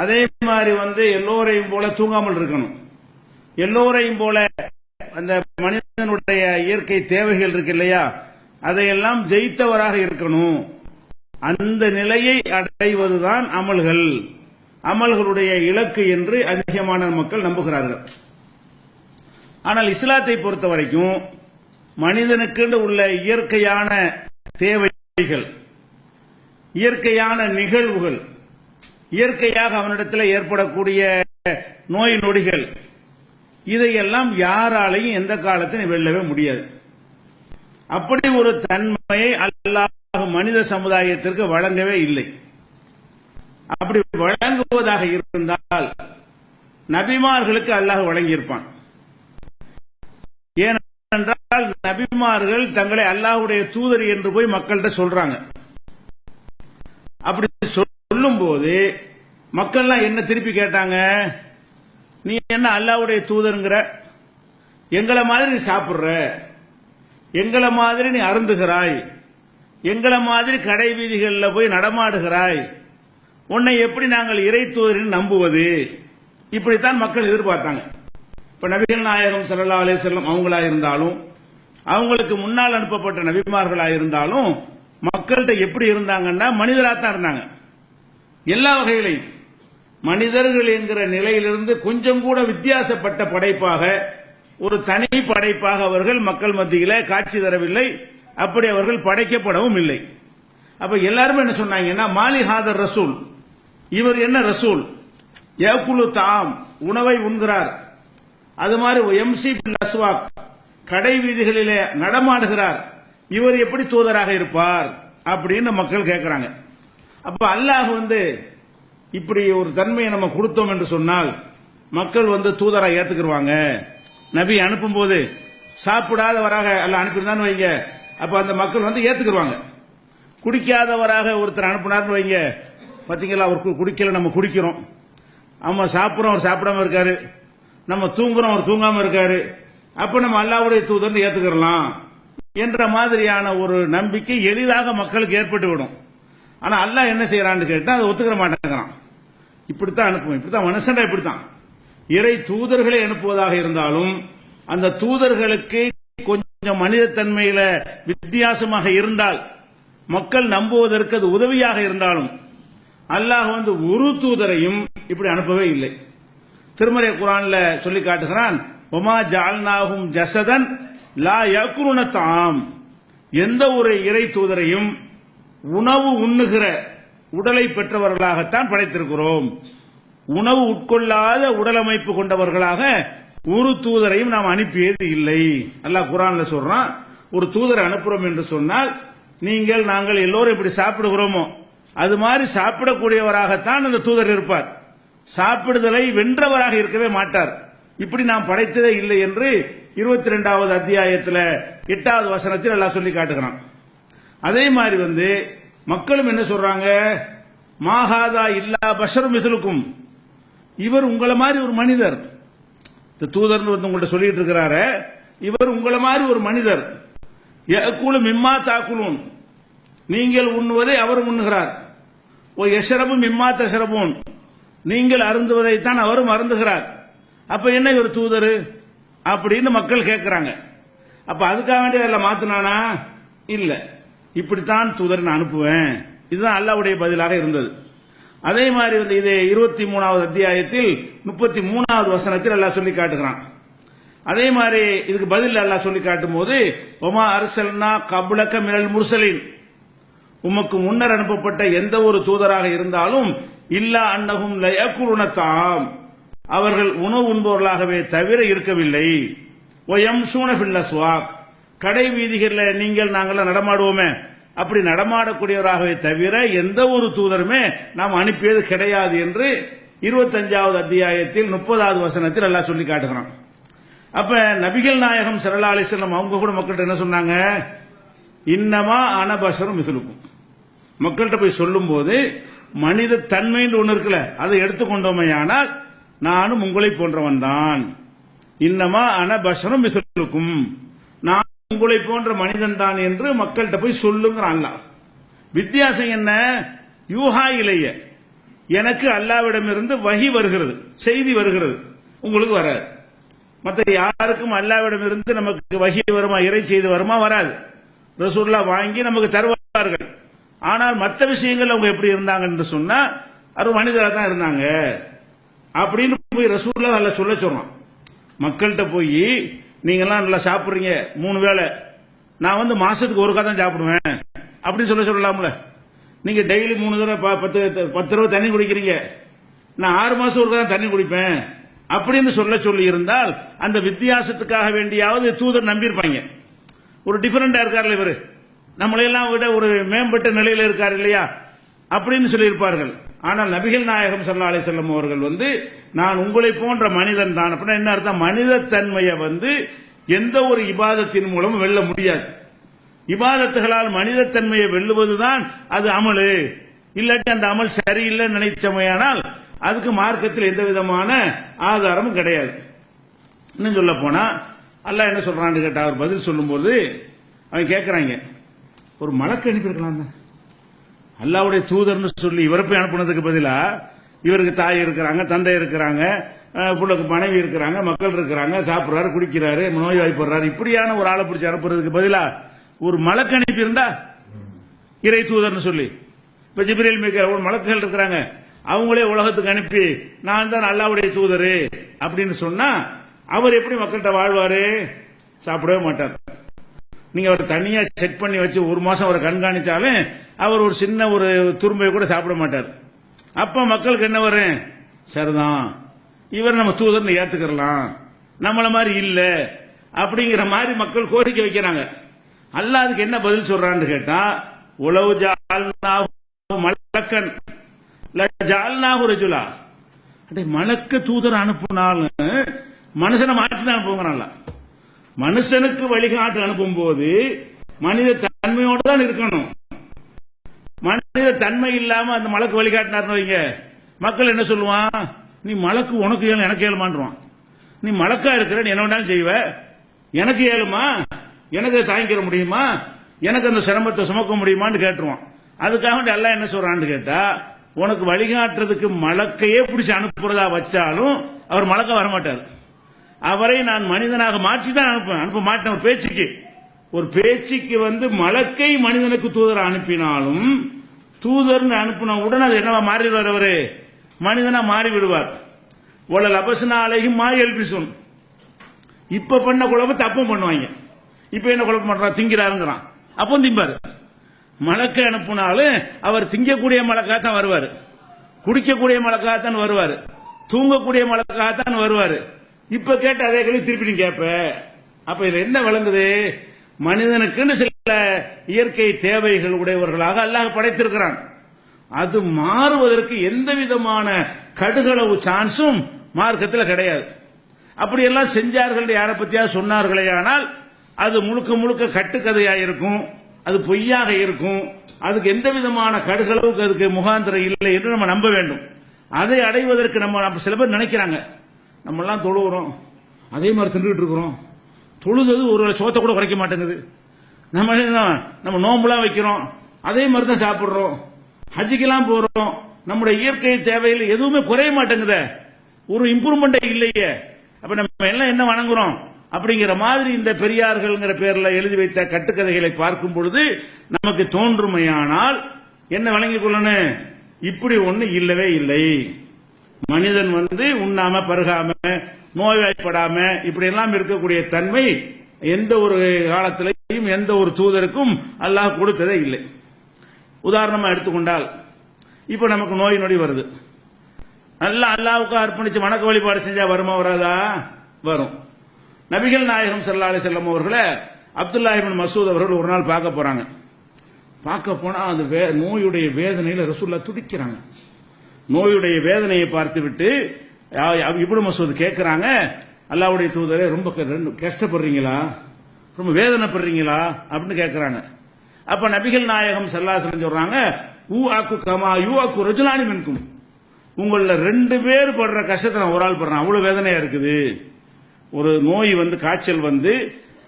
அதே மாதிரி எல்லோரையும் போல தூங்காமல் இருக்கணும். எல்லோரையும் போல அந்த மனிதனுடைய இயற்கை தேவைகள் இருக்கு இல்லையா, அதையெல்லாம் ஜெயித்தவராக இருக்கணும். அந்த நிலையை அடைவதுதான் அமல்களுடைய இலக்கு என்று அதிகமான மக்கள் நம்புகிறார்கள். ஆனால் இஸ்லாத்தை பொறுத்த வரைக்கும் மனிதனுக்கு உள்ள இயற்கையான தேவைகள், இயற்கையான நிகழ்வுகள், இயற்கையாக அவனிடத்தில் ஏற்படக்கூடிய நோய் நொடிகள், இதையெல்லாம் யாராலையும் எந்த காலத்திலும் வெல்லவே முடியாது. அப்படி ஒரு தன்மையை அல்லாஹ் மனித சமுதாயத்திற்கு வழங்கவே இல்லை. அப்படி வழங்குவதாக இருந்தால் நபிமார்களுக்கு அல்லாஹ் வழங்கியிருப்பான். ஏனென்றால் நபிமார்கள் தங்களை அல்லாஹ்வுடைய தூதர் என்று போய் மக்கள்கிட்ட சொல்றாங்க. அப்படி சொல்லும் போது மக்கள்லாம் என்ன திருப்பி கேட்டாங்க, நீ என்ன அல்லாஹ்வுடைய தூதர்ங்கிற, எங்களை மாதிரி நீ சாப்பிடுற, எங்களை மாதிரி நீ அருந்துகிறாய், எங்களை மாதிரி கடை வீதிகளில் போய் நடமாடுகிறாய், உன்னை எப்படி நாங்கள் இறை தூதரின் நம்புவது? இப்படித்தான் மக்கள் எதிர்பார்த்தாங்க. இப்ப நபிகள் நாயகம் ஸல்லல்லாஹு அலைஹி வஸல்லம் அவங்களா இருந்தாலும், அவங்களுக்கு முன்னால் அனுப்பப்பட்ட நபிமார்களா இருந்தாலும் மக்கள்கிட்ட எப்படி இருந்தாங்கன்னா மனிதராக தான் இருந்தாங்க. எல்லா வகைகளையும் மனிதர்கள் என்கிற நிலையிலிருந்து கொஞ்சம் கூட வித்தியாசப்பட்ட படைப்பாக, ஒரு தனி படைப்பாக அவர்கள் மக்கள் மத்தியில காட்சி தரவில்லை. அப்படி அவர்கள் படைக்கப்படவும் இல்லை. அப்ப எல்லாருமே என்ன சொன்னாங்கன்னா, மாலி ஹாதர் ரசூல், இவர் என்ன ரசூல், யகுலு தாம், உணவை உண்கிறார், அது மாதிரி எம்சி பில் அஸ்வாக், கடை வீதிகளிலே நடமாடுகிறார், இவர் எப்படி தூதராக இருப்பார் அப்படின்னு மக்கள் கேட்கிறாங்க. அப்ப அல்லாஹ் இப்படி ஒரு தன்மையை நம்ம கொடுத்தோம் என்று சொன்னால் மக்கள் தூதரா ஏத்துக்குருவாங்க. நபி அனுப்பும் போது சாப்பிடாதவராக அல்ல அனுப்பியிருந்தான்னு வைங்க, அப்ப அந்த மக்கள் ஏத்துக்குருவாங்க. குடிக்காதவராக ஒருத்தர் அனுப்பினார்னு வைங்க, பாத்தீங்களா அவர் குடிக்கல, நம்ம குடிக்கிறோம், நம்ம சாப்பிடுறோம் அவர் சாப்பிடாம இருக்காரு, நம்ம தூங்குறோம் அவர் தூங்காம இருக்காரு, அப்ப நம்ம அல்லாஹ்வுடைய தூதர்னு ஏத்துக்கிறலாம் என்ற மாதிரியான ஒரு நம்பிக்கை எளிதாக மக்களுக்கு ஏற்பட்டு விடும். ஆனா அல்லாஹ் என்ன செய்யறான்னு கேட்டா அதை ஒத்துக்கிற மாட்டேங்கிறான். இப்படித்தான் அனுப்புவோம், இப்படித்தான் மனுஷன்டா, இப்படித்தான் இறை தூதர்களை அனுப்புவதாக இருந்தாலும் அந்த தூதர்களுக்கு கொஞ்சம் மனிதத்தன்மையில வித்தியாசமாக இருந்தால், மக்கள் நம்புவதற்கு அது உதவியாக இருந்தாலும் அல்லாஹ் ஒரு தூதரையும் இப்படி அனுப்பவே இல்லை. திருமறை குர்ஆன்ல சொல்லி காட்டுகிறான், வமா ஜஅல்நாஹும் ஜஸதன் லா யகுலுன தாம், எந்த ஒரு இறை தூதரையும் உணவு உண்ணுகிற உடலை பெற்றவர்களாகத்தான் படைத்திருக்கிறோம், உணவு உட்கொள்ளாத உடல் அமைப்பு கொண்டவர்களாக ஒரு தூதரையும் நாம் அனுப்பியது இல்லை. அல்லாஹ் குர்ஆன்ல சொல்றான், ஒரு தூதரை அனுப்புறோம் என்று சொன்னால் நாங்கள் எல்லோரும் இப்படி சாப்பிடுகிறோமோ அது மாதிரி சாப்பிடக்கூடியவராகத்தான் அந்த தூதர் இருப்பார், சாப்பிடுதலை வென்றவராக இருக்கவே மாட்டார், இப்படி நாம் படைத்ததே இல்லை என்று 22வது அத்தியாயத்தில் 8வது வசனத்தில் அல்லாஹ் சொல்லி காட்டுகிறான். அதே மாதிரி மக்களும் என்ன சொல்றாங்க, மாஹாதா இல்லா பஷரும் மிஸ்லுக்கும், இவர் உங்களை மாதிரி ஒரு மனிதர், இந்த தூதர் உங்கள்கிட்ட சொல்லிட்டு இருக்கிறாரு, இவர் உங்களை மாதிரி ஒரு மனிதர், யகுலு மிம்மா தாக்குலூன், நீங்கள் உண்ணுவதை அவர் உண்ணுகிறார், ஓ யஷ்ரபு மிம்மா தஷ்ரபூன், நீங்கள் அருந்துவதைத்தான் அவரும் அருந்துகிறார், அப்ப என்ன இவர் தூதர் அப்படின்னு மக்கள் கேட்கிறாங்க. அப்ப அதுக்காக வேண்டிய அதில் மாத்தினானா? இல்ல, இப்படித்தான் தூதர் நான் அனுப்புவேன், இதுதான் அல்லாஹ்வுடைய பதிலாக இருந்தது. அதே மாதிரி இது 23வது அத்தியாயத்தில் 33வது வசனத்தில் அல்லாஹ் சொல்லி காட்டுகிறான். அதே மாதிரி இதுக்கு பதில் அல்லாஹ் சொல்லி காட்டும் போது, ஒமா அர்சல்னா கப்லக மினல் முர்சலின், உமக்கு முன்னர் அனுப்பப்பட்ட எந்த ஒரு தூதராக இருந்தாலும் இல்லா அன்னஹும் லயகுலுன தாம், அவர்கள் உணவு உண்பவர்களாகவே தவிர இருக்கவில்லை, வயம்ஷூன ஃபில் அஸ்வாக், கடை வீதிகளில் நாங்கள் நடமாடுவோமே அப்படி நடமாடக்கூடியவராகவே தவிர எந்த ஒரு தூதருமே நாம் அனுப்பியது கிடையாது என்று 25வது அத்தியாயத்தில் 30வது வசனத்தில் அல்லாஹ் சொல்லி காட்டுகிறான். அப்ப நபிகள் நாயகம் ஸல்லல்லாஹு அலைஹி வஸல்லம் அவங்க கூட மக்கள்கிட்ட என்ன சொன்னாங்க, இன்னமா அனபஷரும் மிஸ்லுக்கும், மக்கள்கிட்ட போய் சொல்லும் போது மனித தன்மைன்னு ஒன்று இருக்குல்ல, அதை எடுத்துக்கொண்டோமையானால் நானும் உங்களை போன்றவன் தான், இன்னமா அனபஷரும் மிஸ்லுக்கும், நான் உங்களை போன்ற மனிதன் தான் என்று மக்கள்கிட்ட போய் சொல்லுங்கிறான் அல்லாஹ். வித்தியாசம் என்ன, யூஹா இலைய, எனக்கு அல்லாவிடமிருந்து வஹி வருகிறது, செய்தி வருகிறது, உங்களுக்கு வராது. மற்ற யாருக்கும் அல்லாவிடமிருந்து நமக்கு வஹி வருமா, இறை செய்தி வருமா? வராது. ரசூலுல்லாஹ் வாங்கி நமக்கு தருவார்கள். ஆனால் மற்ற விஷயங்கள் அவங்க எப்படி இருந்தாங்கன்னு சொன்னா அது மனிதராக தான் இருந்தாங்க அப்படின்னு போய் ரசூலுல்லாஹ் நல்லா சொல்ல சொல்றான். மக்கள்கிட்ட போய் நீங்கெல்லாம் நல்லா சாப்பிடுறீங்க 3 வேளை, நான் வந்து மாசத்துக்கு ஒருக்கா தான் சாப்பிடுவேன் அப்படின்னு சொல்லலாம்ல. நீங்க டெய்லி 3 தடவை 10 தடவை தண்ணி குடிக்கிறீங்க, நான் 6 மாசம் ஒருக்கா தான் தண்ணி குடிப்பேன் அப்படின்னு சொல்லி இருந்தால் அந்த வித்தியாசத்துக்காக வேண்டியாவது தூதர் நம்பியிருப்பாங்க. ஒரு டிஃபரெண்டா இருக்கார்ல இவரு, நம்மளையெல்லாம் விட ஒரு மேம்பட்ட நிலையில இருக்கார் இல்லையா அப்படின்னு சொல்லியிருப்பார்கள். ஆனால் நபிகள் நாயகம் ஸல்லல்லாஹு அலைஹி வஸல்லம் அவர்கள் வந்து நான் உங்களை போன்ற மனிதன் தான் அப்படின்னா என்ன அர்த்தம்? மனித தன்மையை வந்து எந்த ஒரு இபாதத்தின் மூலம் வெல்ல முடியாது. இபாதத்துகளால் மனித தன்மையை வெல்லுவதுதான் அது அமலு. இல்லாட்டி அந்த அமல் சரியில்லைன்னு நினைச்சமையானால் அதுக்கு மார்க்கத்தில் எந்த விதமான ஆதாரமும் கிடையாது. இன்னும் சொல்ல போனா அல்லாஹ் என்ன சொல்றான்னு கேட்டா அவர் பதில் சொல்லும்போது அவன் கேட்கறாங்க, ஒரு மலக்கு அனுப்பியிருக்கலாம் தான், அல்லாஹ்வுடைய தூதர்னு சொல்லி இவரை போய் அனுப்புனதுக்கு பதிலா இவருக்கு தாய் இருக்கிறாங்க, தந்தை இருக்கிறாங்க, புள்ளைக்கு மனைவி இருக்கிறாங்க, மக்கள் இருக்கிறாங்க, சாப்பிடுறாரு, குடிக்கிறாரு, நோய்வாய்ப்படுறாரு, இப்படியான ஒரு ஆளை பிடிச்சி அனுப்புறதுக்கு பதிலா ஒரு மலக்கு அனுப்பி இருந்தா இறை தூதர்னு சொல்லி, இப்ப ஜிப்ரீல் மீகாயில் ஒரு மலக்குகள் இருக்கிறாங்க, அவங்களே உலகத்துக்கு அனுப்பி நான் தான் அல்லாஹ்வுடைய தூதரு அப்படின்னு சொன்னா அவர் எப்படி மக்கள்கிட்ட வாழ்வாரு? சாப்பிடவே மாட்டார். நீங்க அவர் தனியா செக் பண்ணி வச்சு 1 மாசம் அவரை கண்காணிச்சாலும் அவர் ஒரு சின்ன ஒரு துரும்பை கூட சாப்பிட மாட்டார். அப்ப மக்களுக்கு என்ன வரும்? சரிதான், இவர் நம்ம தூதர்னு ஏத்துக்கலாம், நம்மள மாதிரி இல்ல அப்படிங்கிற மாதிரி மக்கள் கோரிக்கை வைக்கிறாங்க. அல்லாஹ் அதுக்கு என்ன பதில் சொல்றான்னு கேட்டா, உலவு ஜஅல்நாஹு மலக்கன் லஜஅல்நாஹு ரஜுலா, மலக்க தூதர் அனுப்புனாலும் மனுஷனை மாற்றி தான் அனுப்புங்கிறான்ல. மனுஷனுக்கு வழிகாட்டு அனுப்பும் போது மனித தன்மையோடு தான் இருக்கணும். மனித தன்மை இல்லாம அந்த மலக்கு வழிகாட்டினார்னு வைங்க, மக்கள் என்ன சொல்லுவான்? நீ மலக்கு உனக்கு ஏழு எனக்கு ஏழுமான்றான். நீ மலக்கா இருக்கிற, நீ என்ன வேணாலும் செய்வ, எனக்கு ஏழுமா, எனக்கு தாங்கிக்கிற முடியுமா, எனக்கு அந்த சிரமத்தை சுமக்க முடியுமான்னு கேட்டுருவான். அதுக்காக எல்லாம் என்ன சொல்றான்னு கேட்டா, உனக்கு வழிகாட்டுறதுக்கு மலக்கையே பிடிச்சி அனுப்புறதா வச்சாலும் அவர் மலக்க வரமாட்டார். அவரை நான் மனிதனாக மாற்றி தான் அனுப்ப மாட்டேன். ஒரு பேச்சுக்கு வந்து மலக்கை மனிதனுக்கு தூதர் அனுப்பினாலும் தூதர் அனுப்பின உடனே அது என்னவா மாறிடுவார்? அவரு மனிதனா மாறி விடுவார். உலல் அபசனா அலைஹிம் மா யல்பிசுன். இப்ப பண்ண குழப்பத்தை அப்பவும் பண்ணுவாங்க. இப்ப என்ன குழப்பம் பண்றான்? திங்கிறாருங்கிறான், அப்போ திம்பாரு. மலக்கை அனுப்பினாலும் அவர் திங்கக்கூடிய மலக்காத்தான் வருவார், குடிக்கக்கூடிய மலக்காத்தான் வருவார், தூங்கக்கூடிய மலக்காத்தான் வருவார். இப்ப கேட்ட அதே கேள்வி திருப்பி நீ கேட்ப. அப்ப இதுல என்ன விளங்குது? மனிதனுக்குன்னு சில இயற்கை தேவைகள் உடையவர்களாக அல்லாஹ் படைத்திருக்கிறான். அது மாறுவதற்கு எந்த விதமான கடுகளவு சான்ஸும் மார்க்கத்தில் கிடையாது. அப்படியெல்லாம் செஞ்சார்கள் யாரை பத்தியா சொன்னார்களே ஆனால் அது முழுக்க முழுக்க கட்டுக்கதையாக இருக்கும், அது பொய்யாக இருக்கும். அதுக்கு எந்த விதமான கடுகளவுக்கு அதுக்கு முகாந்திரம் இல்லை என்று நம்ம நம்ப வேண்டும். அதை அடைவதற்கு நம்ம சில பேர் நினைக்கிறாங்க, நம்ம எல்லாம் தொழுகிறோம், அதே மாதிரி தின்றுட்டு இருக்கிறோம், தொழுது ஒரு சோத்தை கூட குறைக்க மாட்டேங்குது, நம்ம நோம்புலாம் வைக்கிறோம், அதே மாதிரி தான் சாப்பிடுறோம், ஹஜ்ஜுக்கெல்லாம் போறோம், நம்முடைய இயற்கை தேவையில் எதுவுமே குறைய மாட்டேங்குது, ஒரு இம்ப்ரூவ்மெண்ட் இல்லையே, அப்ப நம்ம எல்லாம் என்ன வணங்குறோம் அப்படிங்கிற மாதிரி இந்த பெரியார்கள்ங்கிற பேர்ல எழுதி வைத்த கட்டுக்கதைகளை பார்க்கும் பொழுது நமக்கு தோன்றுமையானால் என்ன வழங்கிக் கொள்ளணும்? இப்படி ஒண்ணு இல்லவே இல்லை. மனிதன் வந்து உண்ணாம பருகாம நோய்வாய்ப்படாம இப்படி எல்லாம் இருக்கக்கூடிய தன்மை எந்த ஒரு காலத்திலையும் எந்த ஒரு தூதருக்கும் அல்லாஹ் கொடுத்ததே இல்லை. உதாரணமா எடுத்துக்கொண்டால் இப்ப நமக்கு நோய் நொடி வருது, நல்லா அல்லாஹ்வுக்கு அர்ப்பணிச்சு வணக்க வழிபாடு செஞ்சா வருமா வராதா? வரும். நபிகள் நாயகம் ஸல்லல்லாஹு அலைஹி வஸல்லம் அவர்களை அப்துல்லாஹ் இப்னு மஸ்ஊத் அவர்கள் ஒரு நாள் பார்க்க போறாங்க. பார்க்க போனா அந்த நோயுடைய வேதனையில ரசூலுல்லாஹ் துடிக்கிறாங்க. நோயுடைய வேதனையை பார்த்துவிட்டு இப்னு மஸ்ஊத் கேட்கிறாங்க, அல்லாஹ்வுடைய தூதரே ரொம்ப கஷ்டப்படுறீங்களா, ரொம்ப வேதனைப்படுறீங்களா அப்படின்னு கேட்கிறாங்க. அப்ப நபிகள் நாயகம் ஸல்லல்லாஹு அலைஹி வஸல்லம் சொல்றாங்க, ஊஅக்கு கமா யூஅக்கு ரஜுலானி மின்கும், உங்கள 2 பேர் படுற கஷ்டத்தை நான் ஒரு ஆள் படுறேன், அவ்வளவு வேதனையா இருக்குது. ஒரு நோய் வந்து காய்ச்சல் வந்து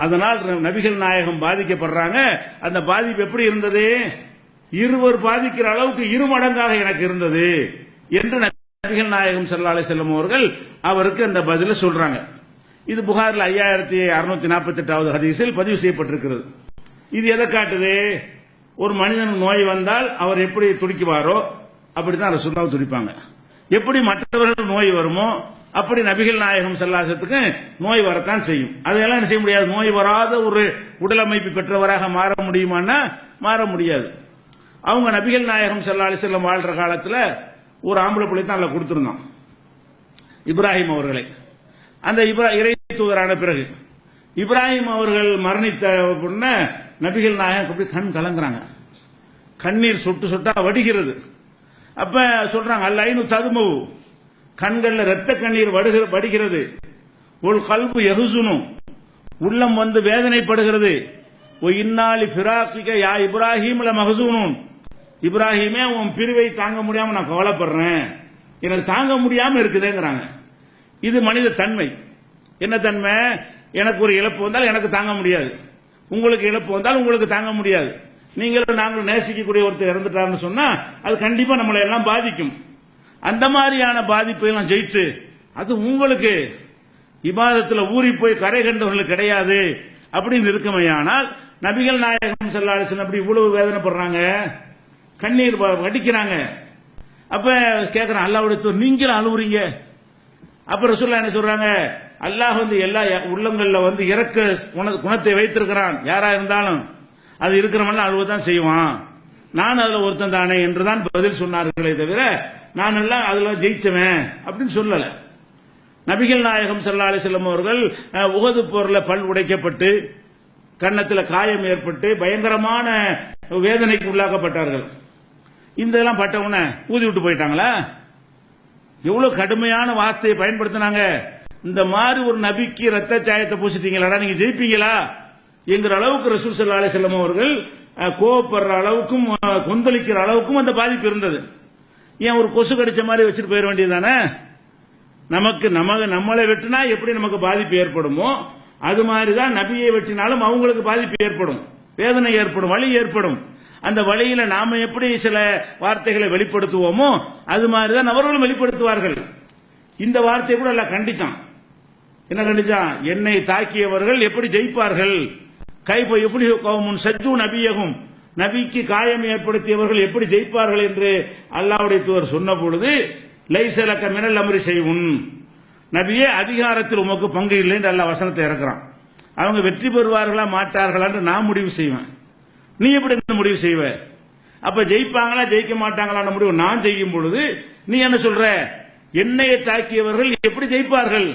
அதனால் நபிகள் நாயகம் பாதிக்கப்படுறாங்க. அந்த பாதிப்பு எப்படி இருந்தது? இருவர் பாதிக்கிற அளவுக்கு 2 மடங்காக எனக்கு இருந்தது என்று நபிகள் நாயகம் ஸல்லல்லாஹு அலைஹி வஸல்லம் அவர்கள் அவருக்கு அந்த பதில சொல்றாங்க. இது புகாரில் 5648வது ஹதீஸில் பதிவு செய்யப்பட்டிருக்கிறது. இது எதை காட்டுது? ஒரு மனிதனுக்கு நோய் வந்தால் அவர் எப்படி துடிக்குவாரோ அப்படித்தான் ரசூலுல்லாஹ் துடிப்பாங்க. எப்படி மற்றவர்கள் நோய் வருமோ அப்படி நபிகள் நாயகம் ஸல்லல்லாஹு அலைஹி வஸல்லத்துக்கு நோய் வரத்தான் செய்யும். அதையெல்லாம் என்ன செய்ய முடியாது? நோய் வராத ஒரு உடல் அமைப்பு பெற்றவராக மாற முடியுமான்னா மாற முடியாது. அவங்க நபிகள் நாயகம் ஸல்லல்லாஹு அலைஹி வஸல்லம் வாழ்ற காலத்தில் ஒரு ஆம்பளை பிள்ளை தான் அல்ல கொடுத்திருந்தான், இப்ராஹிம் அவர்களை. அந்த இறை தூதரான பிறகு இப்ராஹிம் அவர்கள் மரணித்த உடனே நபிகள் நாயகம் அப்படி கண் கலங்குறாங்க, கண்ணீர் சொட்டு சொட்டா வடிகிறது. அப்ப சொல்றாங்க, அல்லைனு ததுமு, கண்கள்ல ரத்த கண்ணீர் வடிகிறது, உல் கல்பு யஹ்சுனு, உள்ளம் வந்து வேதனைப்படுகிறது, ஒ இன்னாலி ஃபிராகிக யா இப்ராஹிம் லமஹ்சூனுன், இப்ராஹிமே உன் பிரிவை தாங்க முடியாம நான் கவலைப்படுறேன், எனக்கு தாங்க முடியாம இருக்குதுங்கிறாங்க. இது மனித தன்மை. என்ன தன்மை? எனக்கு ஒரு இழப்பு வந்தால் எனக்கு தாங்க முடியாது, உங்களுக்கு இழப்பு வந்தால் உங்களுக்கு தாங்க முடியாது. நீங்களும் நாங்களும் நேசிக்கக்கூடிய ஒருத்தர் இறந்துட்டாருன்னு சொன்னா அது கண்டிப்பா நம்மளை எல்லாம் பாதிக்கும். அந்த மாதிரியான பாதிப்பை எல்லாம் ஜெயித்து அது உங்களுக்கு இபாதத்துல ஊறி போய் கரை கண்டவர்களுக்கு கிடையாது அப்படின்னு இருக்குமையானால் நபிகள் நாயகம் ஸல்லல்லாஹு அலைஹி வஸல்லம் அப்படி இவ்வளவு வேதனைப்படுறாங்க, கண்ணீர் வடிக்கிறாங்க. அப்ப கேட்கிறான், அல்லாஹ்வுடைய நீங்களும் அழுவுறீங்க. அப்ப ரசூலுல்லாஹ் என்ன சொல்றாங்க? அல்லாஹ் வந்து எல்லா உள்ளங்கள்ல வந்து இறக்க குணத்தை வைத்திருக்கிறான், யாரா இருந்தாலும் அது இருக்கிறவன் அழுவதான் செய்வான், நான் அதுல ஒருத்தன் தானே என்றுதான் பதில் சொன்னார்களே தவிர நான் எல்லாம் அதுல ஜெயிச்சவன் அப்படின்னு சொல்லல. நபிகள் நாயகம் ஸல்லல்லாஹு அலைஹி வஸல்லம் அவர்கள் உஹது போர்ல பல் உடைக்கப்பட்டு கன்னத்துல காயம் ஏற்பட்டு பயங்கரமான வேதனைக்கு உள்ளாக்கப்பட்டார்கள். இந்த எல்லாம் பட்டவுடனே ஊதி விட்டு போயிட்டாங்களா? எவ்வளவு கடுமையான வார்த்தையை பயன்படுத்தினாங்க. இந்த மாதிரி ஒரு நபிக்கு ரத்த சாயத்தை பூசிட்டீங்களா, நீங்க ஜெயிப்பீங்களா என்கிற அளவுக்கு ரசூல் ஸல்லல்லாஹு அலைஹி வஸல்லம் அவர்கள் கோபப்படுற அளவுக்கும் கொந்தளிக்கிற அளவுக்கும் அந்த பாதிப்பு இருந்தது. ஏன் ஒரு கொசு கடிச்ச மாதிரி வச்சுட்டு போயிட வேண்டியதானே? நம்மளை வெட்டினா எப்படி நமக்கு பாதிப்பு ஏற்படுமோ அது மாதிரிதான் நபியை வெட்டினாலும் அவங்களுக்கு பாதிப்பு ஏற்படும், வேதனை ஏற்படும், வலி ஏற்படும். அந்த வழியில நாம எப்படி சில வார்த்தைகளை வெளிப்படுத்துவோமோ அது மாதிரிதான் அவர்களும் வெளிப்படுத்துவார்கள். இந்த வார்த்தையை கூட எல்லாம் கண்டிச்சான். என்ன கண்டிச்சான்? என்னை தாக்கியவர்கள் எப்படி ஜெயிப்பார்கள், கைஃப யுஃப்லிஹு கௌமுன் சஜ்ஜு நபியஹும், நபிக்கு காயம் ஏற்படுத்தியவர்கள் எப்படி ஜெயிப்பார்கள் என்று அல்லாஹ்வுடைய தூதர் சொன்ன பொழுது லைஸ லக மினல் அம்ரி ஷைஉன், நபியே அதிகாரத்தில் உமக்கு பங்கு இல்லை என்று அல்லாஹ் வசனத்தை இறக்குறான். அவங்க வெற்றி பெறுவார்களா மாட்டார்களா என்று நான் முடிவு செய்வேன், நீ எப்படி முடிவு செய்வ? அப்ப ஜெயிப்பாங்களா ஜெயிக்க மாட்டாங்களா முடிவு நான் செய்யும் பொழுது நீ என்ன சொல்ற? என்னையை தாக்கியவர்கள் எப்படி ஜெயிப்பார்கள்?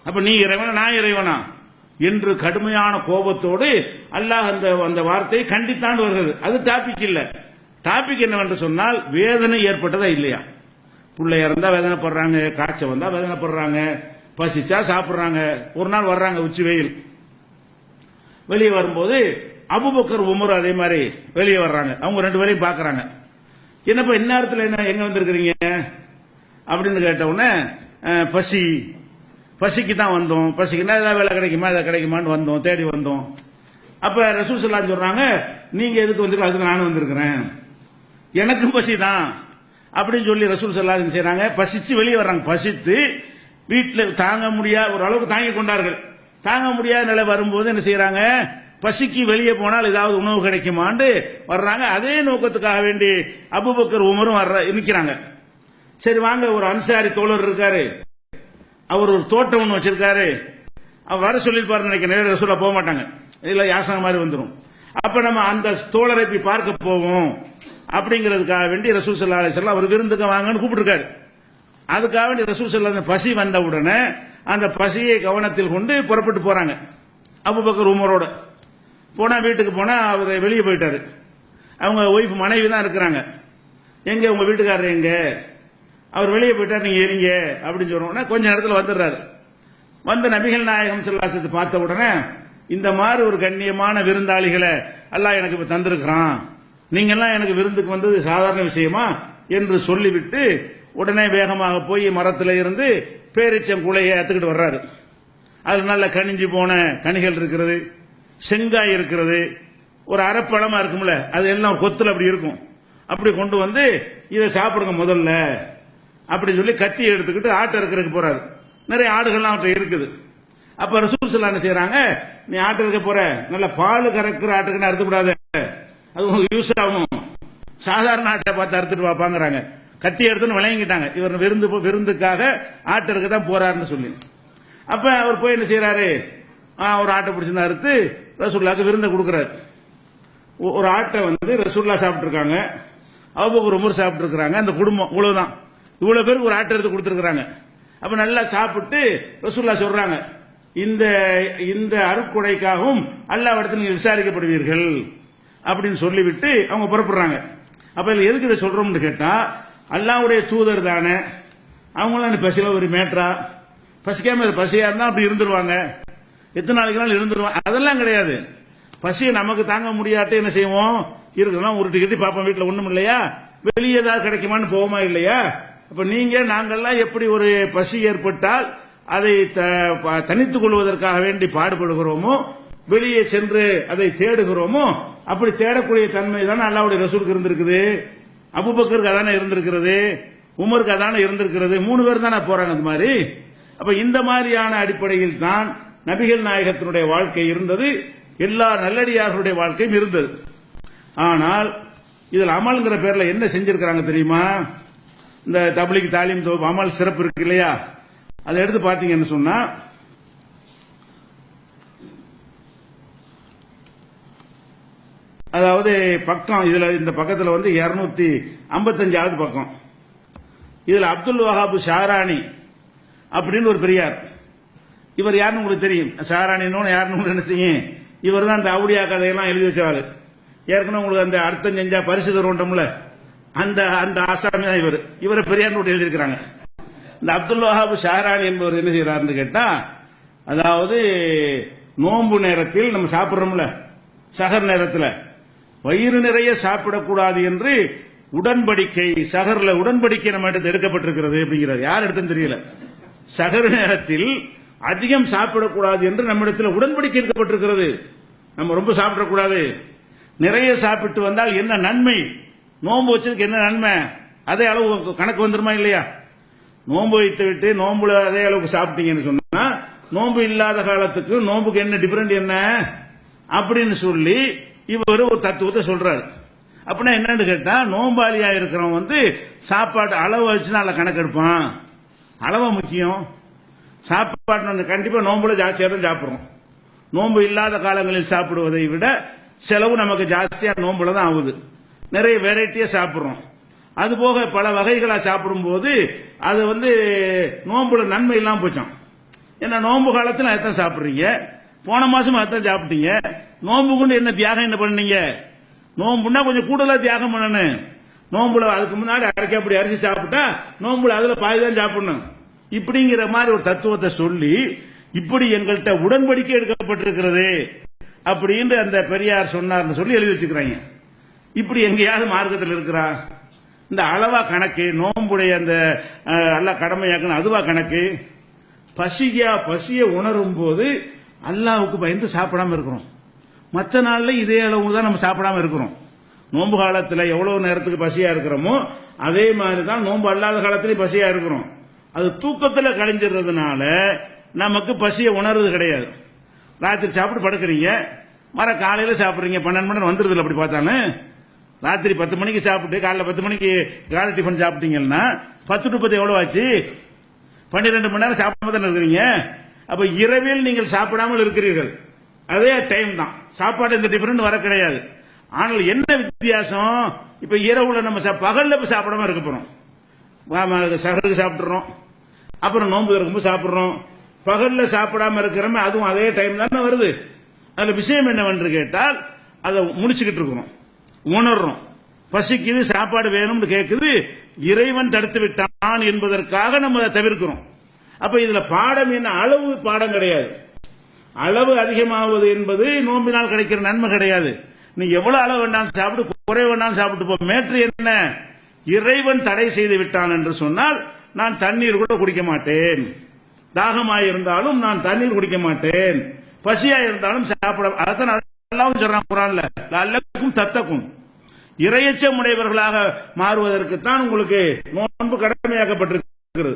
அப்ப நீ இறைவனா நான் இறைவனா என்று கடுமையான கோபத்தோடு அல்லாஹ் அந்த வார்த்தையை கண்டித்தான் வருகிறது. அது டாபிக் இல்ல. டாபிக் என்னவென்று சொன்னால் வேதனை ஏற்பட்டதா இல்லையா? பிள்ளை இறந்தா வேதனைப்படுறாங்க, காய்ச்சல் வந்தா வேதனைப்படுறாங்க, பசிச்சா சாப்பிடுறாங்க. ஒரு நாள் வர்றாங்க உச்சி வெயில், வெளியே வரும்போது அபூபக்கர் உமர் அதே மாதிரி வெளியே வர்றாங்க. அவங்க ரெண்டு பேரையும் பாக்குறாங்க. என்னப்பா இந்நேரத்தில் என்ன எங்க வந்திருக்கிறீங்க அப்படின்னு கேட்ட உடனே பசிக்கு தான் வந்தோம், பசிக்குன்னா ஏதாவது வேலை கிடைக்குமா ஏதாவது கிடைக்குமான்னு வந்தோம், தேடி வந்தோம். அப்ப ரசூல் ஸல்லல்லாஹு அலைஹி வஸல்லம் சொல்றாங்க, நீங்க எதுக்கு வந்திருக்கீங்க? அதுக்கு நானும் வந்திருக்கிறேன், எனக்கும் பசி தான் அப்படின்னு சொல்லி ரசூல் ஸல்லல்லாஹு அலைஹி வஸல்லம் செய்றாங்க. பசிச்சு வெளியே வர்றாங்க. பசித்து வீட்டில் தாங்க முடியாத ஒரு அளவுக்கு தாங்கி கொண்டார்கள். தாங்க முடியாத நிலை வரும்போது என்ன செய்யறாங்க? பசிக்கு வெளியே போனால் ஏதாவது உணவு கிடைக்குமான்னு வர்றாங்க. அதே நோக்கத்துக்காக வேண்டி அபூபக்கர் உமரும் நிற்கிறாங்க. சரி வாங்க, ஒரு அன்சாரி தோழர் இருக்காரு, அவர் ஒரு தோட்டம் ஒன்று வச்சிருக்காரு, அவர் வர சொல்லிருப்பாரு நினைக்கிறேன். ரசூலா போக மாட்டாங்க, இதுல யாசகம் மாதிரி வந்துடும். அப்ப நம்ம அந்த தோழரை போய் பார்க்க போவோம் அப்படிங்கிறதுக்காக வேண்டி ரசூல் ஸல்லல்லாஹு அலைஹி வஸல்லம் அவர் விருந்துக்கு வாங்கன்னு கூப்பிட்டுருக்காரு. அதுக்காக வேண்டி ரசூல் ஸல்லல்லாஹு அலைஹி வஸல்லம் பசி வந்த உடனே அந்த பசியை கவனத்தில் கொண்டு புறப்பட்டு போறாங்க. அபூபக்கர் உமரோட போனா, வீட்டுக்கு போனா அவர் வெளியே போயிட்டாரு. அவங்க ஒய்ஃப் மனைவி தான் இருக்கிறாங்க. எங்க உங்க வீட்டுக்காரர் எங்க? அவர் வெளியே போயிட்டார், நீங்க இருங்க அப்படின்னு சொன்ன கொஞ்ச நேரத்தில் வந்துடுறாரு. வந்து நபிகள் நாயகம் ஸல்லல்லாஹு அலைஹி வஸல்லம் பார்த்த உடனே இந்த மாதிரி ஒரு கண்ணியமான விருந்தாளிகளை அல்லாஹ் எனக்கு இப்ப தந்திருக்கிறான், நீங்க எல்லாம் எனக்கு விருந்துக்கு வந்தது சாதாரண விஷயமா என்று சொல்லிவிட்டு உடனே வேகமாக போய் மரத்தில் இருந்து பேரிச்சம் குலையை எடுத்துக்கிட்டு வர்றாரு. அது நல்ல கனிஞ்சு போன கனிகள் இருக்கிறது, செங்காய் இருக்கிறது, ஒரு அரைப்பழமா இருக்கும்ல, அது எல்லாம் கொத்துல அப்படி இருக்கும். அப்படி கொண்டு வந்து இதை சாப்பிடுங்க முதல்ல அப்படின்னு சொல்லி கத்தி எடுத்துக்கிட்டு ஆட்டை இருக்கிறதுக்கு போறாரு. நிறைய ஆடுகள்லாம் அவர்கிட்ட இருக்குது. அப்ப ரசூல் ஸல்லல்லாஹு என்ன செய்யறாங்க, நீ ஆட்டு இருக்க போற, நல்ல பால் கறக்குற ஆட்டுக்குன்னு அறுத்து விடாத, அது உங்களுக்கு யூஸ் ஆகும், சாதாரண ஆட்டை பார்த்து அறுத்துட்டு வாப்பாங்கிறாங்க. கத்தி எடுத்துன்னு விளங்கிட்டாங்க, இவர் விருந்துக்காக ஆட்டு இருக்க தான் போறாருன்னு சொல்லி. அப்ப அவர் போய் என்ன செய்யறாரு, ஒரு ஆட்டை பிடிச்சிருந்து அறுத்து ரசூலுல்லாஹ்க்கு விருந்தை கொடுக்குறாரு. ஒரு ஆட்டை வந்து ரசூலுல்லாஹ் சாப்பிட்டு இருக்காங்க, அபூபக்கர் உமர் சாப்பிட்டு இருக்காங்க, அந்த குடும்பம் இவ்வளவுதான், இவ்வளவு பேருக்கு ஒரு ஆட்டை எடுத்து கொடுத்துருக்காங்க. அப்ப நல்லா சாப்பிட்டு ரசூலுல்லாஹ் சொல்றாங்க, இந்த இந்த அருட்கொடைக்காகவும் அல்லாஹ்விடத்தில் நீங்க விசாரிக்கப்படுவீர்கள் அப்படின்னு சொல்லிவிட்டு அவங்க புறப்படுறாங்க. அப்ப இதுல எதுக்கு இதை சொல்றோம்னு கேட்டா, அல்லாஹ்வுடைய தூதர் தானே, அவங்களாம் பசியில ஒரு மேட்ரா, பசிக்காம பசியா இருந்தா அப்படி இருந்துருவாங்க, எத்தனை நாளைக்கு இருந்துருவாங்க, அதெல்லாம் கிடையாது. பசியை நமக்கு தாங்க முடியாட்டு என்ன செய்வோம், இருக்கலாம் உருட்டி கட்டி பாப்போம், வீட்டுல ஒண்ணும் இல்லையா, வெளியே ஏதாவது கிடைக்குமான்னு போவோமா இல்லையா. அப்ப நீங்க நாங்கள்லாம் எப்படி ஒரு பசி ஏற்பட்டால் அதை தனித்துக் கொள்வதற்காக வேண்டி பாடுபடுகிறோமோ, வெளியே சென்று அதை தேடுகிறோமோ, அப்படி தேடக்கூடிய தன்மை தானே அல்லாஹ்வுடைய ரசூலுக்கு இருந்திருக்குது, அபூபக்கருக்கு அதானே இருந்திருக்கிறது, உமருக்கு அதானே இருந்திருக்கிறது, 3 பேர் தானே போறாங்க அந்த மாதிரி. அப்ப இந்த மாதிரியான அடிப்படையில் தான் நபிகள் நாயகத்தினுடைய வாழ்க்கை இருந்தது, எல்லா நல்லடியார்களுடைய வாழ்க்கையும் இருந்தது. ஆனால் இதில் அமல்ங்கிற பேர்ல என்ன செஞ்சிருக்கிறாங்க தெரியுமா, இந்த தப்லீக் தாலீம் அமல் சிறப்பு இருக்கு இல்லையா, அதை எடுத்து பாத்தீங்கன்னு சொன்னா அதாவது பக்கம் இதுல இந்த பக்கத்துல வந்து 255வது பக்கம். இதுல அப்துல் வஹாப் ஷாரானி அப்படின்னு ஒரு பெரியார், இவர் யாருன்னு உங்களுக்கு தெரியும், ஷாரானின்னு யாருன்னு உங்களுக்கு என்ன தெரியும், இவர் தான் இந்த அவுடியா கதையெல்லாம் எழுதி வச்சாரு. ஏற்கனவே உங்களுக்கு அந்த அர்த்தம் செஞ்சா பரிசு தருவோம்ல, அந்த அந்த ஆசாமி தான் இவர், இவரை பெரியார் எழுதியிருக்கிறாங்க. இந்த அப்துல் வஹாப் ஷாரானி என்பவர் என்ன செய்யறாருன்னு கேட்டா, அதாவது நோன்பு நேரத்தில் நம்ம சாப்பிடுறோம்ல, சஹர் நேரத்தில் வயிறு நிறைய சாப்பிடக்கூடாது என்று உடன்படிக்கை, சஹர்ல உடன்படிக்கை நம்ம இடத்துல எடுக்கப்பட்டிருக்கிறது அப்படிங்கிறார். யார் எடுத்துன்னு தெரியல. சஹர் நேரத்தில் அதிகம் சாப்பிடக்கூடாது என்று நம்ம இடத்துல உடன்படிக்கை எடுக்கப்பட்டிருக்கிறது. நம்ம ரொம்ப சாப்பிடக்கூடாது, நிறைய சாப்பிட்டு வந்தால் என்ன நன்மை, நோன்பு வச்சதுக்கு என்ன நன்மை, அதே அளவு கணக்கு வந்துருமா இல்லையா. நோன்பு வைத்து விட்டு நோன்புல அதே அளவுக்கு சாப்பிட்டீங்கன்னு சொன்னா நோன்பு இல்லாத காலத்துக்கு நோன்புக்கு என்ன டிஃபரெண்ட் என்ன அப்படின்னு சொல்லி இவர் ஒரு தத்துவத்தை சொல்றாரு. அப்படின்னா என்னன்னு கேட்டா, நோம்பாளியா இருக்கிறவன் வந்து சாப்பாட்டு அளவு வச்சு நல்ல கணக்கு எடுப்பான், அளவு முக்கியம். சாப்பாடு கண்டிப்பா நோன்புல ஜாஸ்தியா தான் சாப்பிடுறோம், நோன்பு இல்லாத காலங்களில் சாப்பிடுவதை விட செலவு நமக்கு ஜாஸ்தியா நோன்புல தான் ஆகுது, நிறைய வெரைட்டியா சாப்பிடுறோம். அது போக பல வகைகளா சாப்பிடும் போது அது வந்து நோன்புல நன்மை இல்லாம போச்சான். ஏன்னா நோன்பு காலத்தில் அதான் சாப்பிடுறீங்க, போன மாசம் அதான் சாப்பிட்டீங்க, நோன்பு கொண்டு என்ன தியாகம் என்ன பண்ணீங்க, நோன்புனா கொஞ்சம் கூடுதலா தியாகம் பண்ணணும். நோன்புல அதுக்கு முன்னாடி அரைக்கப்படி அரிசி சாப்பிட்டா நோன்புல அதுல பாதிதான் சாப்பிடணும், இப்படிங்கிற மாதிரி ஒரு தத்துவத்தை சொல்லி இப்படி எங்கள்கிட்ட உடன்படிக்கை எடுக்கப்பட்டிருக்கிறது அப்படின்னு அந்த பெரியார் சொன்னார்னு சொல்லி எழுதி வச்சுக்கிறாங்க. இப்படி எங்கேயாவது மார்க்கத்தில் இருக்கிறா? இந்த அளவா கணக்கு, நோன்புடைய அந்த அல்ல கடமையாக்கணும் அதுவா கணக்கு. பசியை உணரும் போது அல்லாஹ்வுக்கு பயந்து சாப்பிடாம இருக்கிறோம், மற்ற நாள்ல இதே அளவு தான் நம்ம சாப்பிடாம இருக்கிறோம். நோன்பு காலத்தில் எவ்வளவு நேரத்துக்கு பசியா இருக்கிறோமோ அதே மாதிரி தான் நோன்பு அல்லாத காலத்திலேயே பசியா இருக்கிறோம். அது தூக்கத்தில் கழிஞ்சிடுறதுனால நமக்கு பசியை உணர்றது கிடையாது. ராத்திரி சாப்பிட்டு படுக்கிறீங்க, மர காலையில சாப்பிடுறீங்க, 12 மணி நேரம் வந்துருது. அப்படி பார்த்தாலும் ராத்திரி 10 மணிக்கு சாப்பிட்டு காலைல 10 மணிக்கு காலை டிஃபன் சாப்பிட்டீங்கன்னா 10 to 10 எவ்வளவு ஆச்சு, 12 மணி நேரம் சாப்பிடாம தானே இருக்கிறீங்க. அப்ப இரவில் நீங்கள் சாப்பிடாமல் இருக்கிறீர்கள், அதே டைம் தான் சாப்பாடு, இந்த டிஃபரெண்ட் வர கிடையாது. ஆனால் என்ன வித்தியாசம், இப்ப இரவுல நம்ம பகல்ல சாப்பிடாம இருக்க போறோம், சகருக்கு சாப்பிடுறோம், அப்புறம் நோன்பு இருக்கும்போது சாப்பிடுறோம், பகல்ல சாப்பிடாம இருக்கிறோமே அதுவும் அதே டைம் தானே வருது. அதுல விஷயம் என்னவென்று கேட்டால் அதை முடிச்சுக்கிட்டு இருக்கிறோம், உணர்றோம், பசிக்குது சாப்பாடு வேணும்னு கேட்குது, இறைவன் தடுத்து விட்டான் என்பதற்காக நம்ம அதை தவிர்க்கிறோம். அப்ப இதுல பாடம் என்ன, அளவு பாடம் கிடையாது. அளவு அதிகமாவது என்பது நோம்பினால் கிடைக்கிற நன்மை கிடையாது. நீ எவ்வளவு அளவு வேண்டாம் சாப்பிட்டு, குறை வேண்டாம் சாப்பிட்டு போ. மேற்று என்ன, இறைவன் தடை செய்து விட்டான் என்று சொன்னால் நான் தண்ணீர் கூட குடிக்க மாட்டேன், தாகமாய் இருந்தாலும் நான் தண்ணீர் குடிக்க மாட்டேன், பசியா இருந்தாலும் சாப்பிட. அதான் அல்லாஹ் சொல்றான் குர்ஆன்ல, லஅல்லக்கும் தத்தக்கும், இரையச்சம் உடையவர்களாக மாறுவதற்குத்தான் உங்களுக்கு நோன்பு கடமையாக்கப்பட்டிருக்கிறது.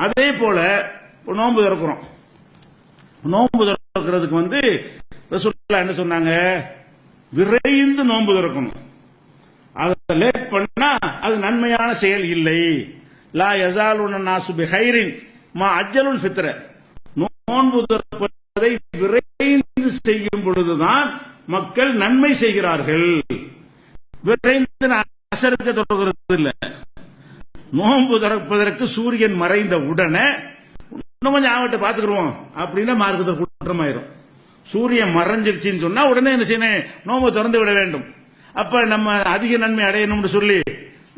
அதே போல நோன்பு திறக்கிறோம். நோன்பு திறக்கிறதுக்கு ரசூலுல்லாஹ் என்ன சொன்னாங்க? விரைந்து நோன்பு திறக்கணும். அதை லேட் பண்ணா அது நன்மையான செயல் இல்லை. லா யஸாலுன நாசு பிஹைரின் மா அஜ்ஜலுல் ஃபித்ர. நோன்பு திறப்பதை விரைந்து செய்யும் பொழுதுதான் மக்கள் நன்மை செய்கிறார்கள். விரைந்து அசருக்கு தொடர்கிறது இல்ல. நோன்பு திறப்பதற்கு சூரியன் மறைந்த உடனே இன்னும் கொஞ்சம் ஆவட்ட பாத்துக்கிறோம் அப்படின்னா மார்க்கத்தில் குற்றமாயிரும். சூரியன் மறைஞ்சிருச்சுன்னு சொன்னா உடனே என்ன செய்யணும்? நோன்பு திறந்து விட வேண்டும். அப்ப நம்ம அதிக நன்மை அடையணும்னு சொல்லி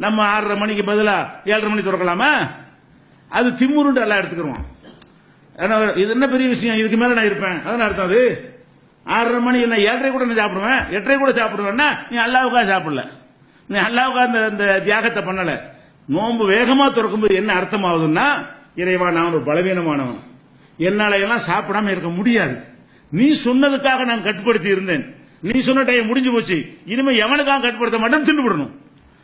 நம்ம 6:30 மணிக்கு பதிலா 7:30 மணி திறக்கலாமா? அது திமுருண்டு எல்லாம் எடுத்துக்கிறோம். இது என்ன பெரிய விஷயம்? இதுக்கு மேல நான் இருப்பேன் அதான் அர்த்தம். அது 6:30 மணி என்ன 7:30 கூட நான் சாப்பிடுவேன், 8:30 கூட சாப்பிடுவேன்னா நீ அல்லாவுக்காக சாப்பிடல, நீ அல்லாவுக்காக அந்த தியாகத்தை பண்ணல. நோன்பு வேகமா திறக்கும்போது என்ன அர்த்தம் ஆகுதுன்னா, இறைவா நான் ஒரு பலவீனமானவன், என்னால எல்லாம் சாப்பிடாம இருக்க முடியாது, நீ சொன்னதுக்காக நான் கட்டுப்படுத்தி இருந்தேன், நீ சொன்ன டைம் முடிஞ்சு போச்சு, இனிமே எவனுக்காக கட்டுப்படுத்த மாட்டேன், தின்னு விடணும்,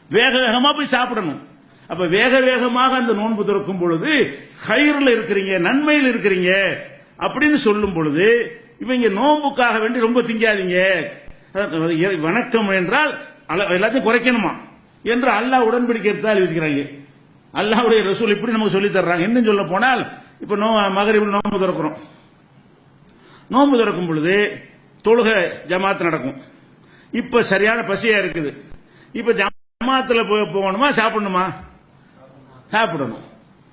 வேக வேகமா போய் சாப்பிடணும். அப்ப வேக வேகமாக அந்த நோன்பு திறக்கும் பொழுது ஹைர்ல இருக்கிறீங்க, நன்மையில் இருக்கிறீங்க அப்படின்னு சொல்லும் பொழுது இவங்க நோன்புக்காக வேண்டி ரொம்ப திங்காதீங்க, வணக்கம் என்றால் எல்லாத்தையும் குறைக்கணுமா என்று அல்லாஹ் உடன்படிக்கை எடுத்தால் இருக்கிறாங்க. அல்லாஹ்வுடைய ரசூல் இப்படி நமக்கு சொல்லி தர்றாங்க. இன்னும் சொல்ல போனால் இப்ப மகரிபில் நோன்பு திறக்கிறோம். நோன்பு திறக்கும் பொழுது தொழுகை ஜமாத் நடக்கும். இப்ப சரியான பசியா இருக்குது. இப்ப ஜமாத்துல போகணுமா சாப்பிடணுமா? சாப்பிடணும்.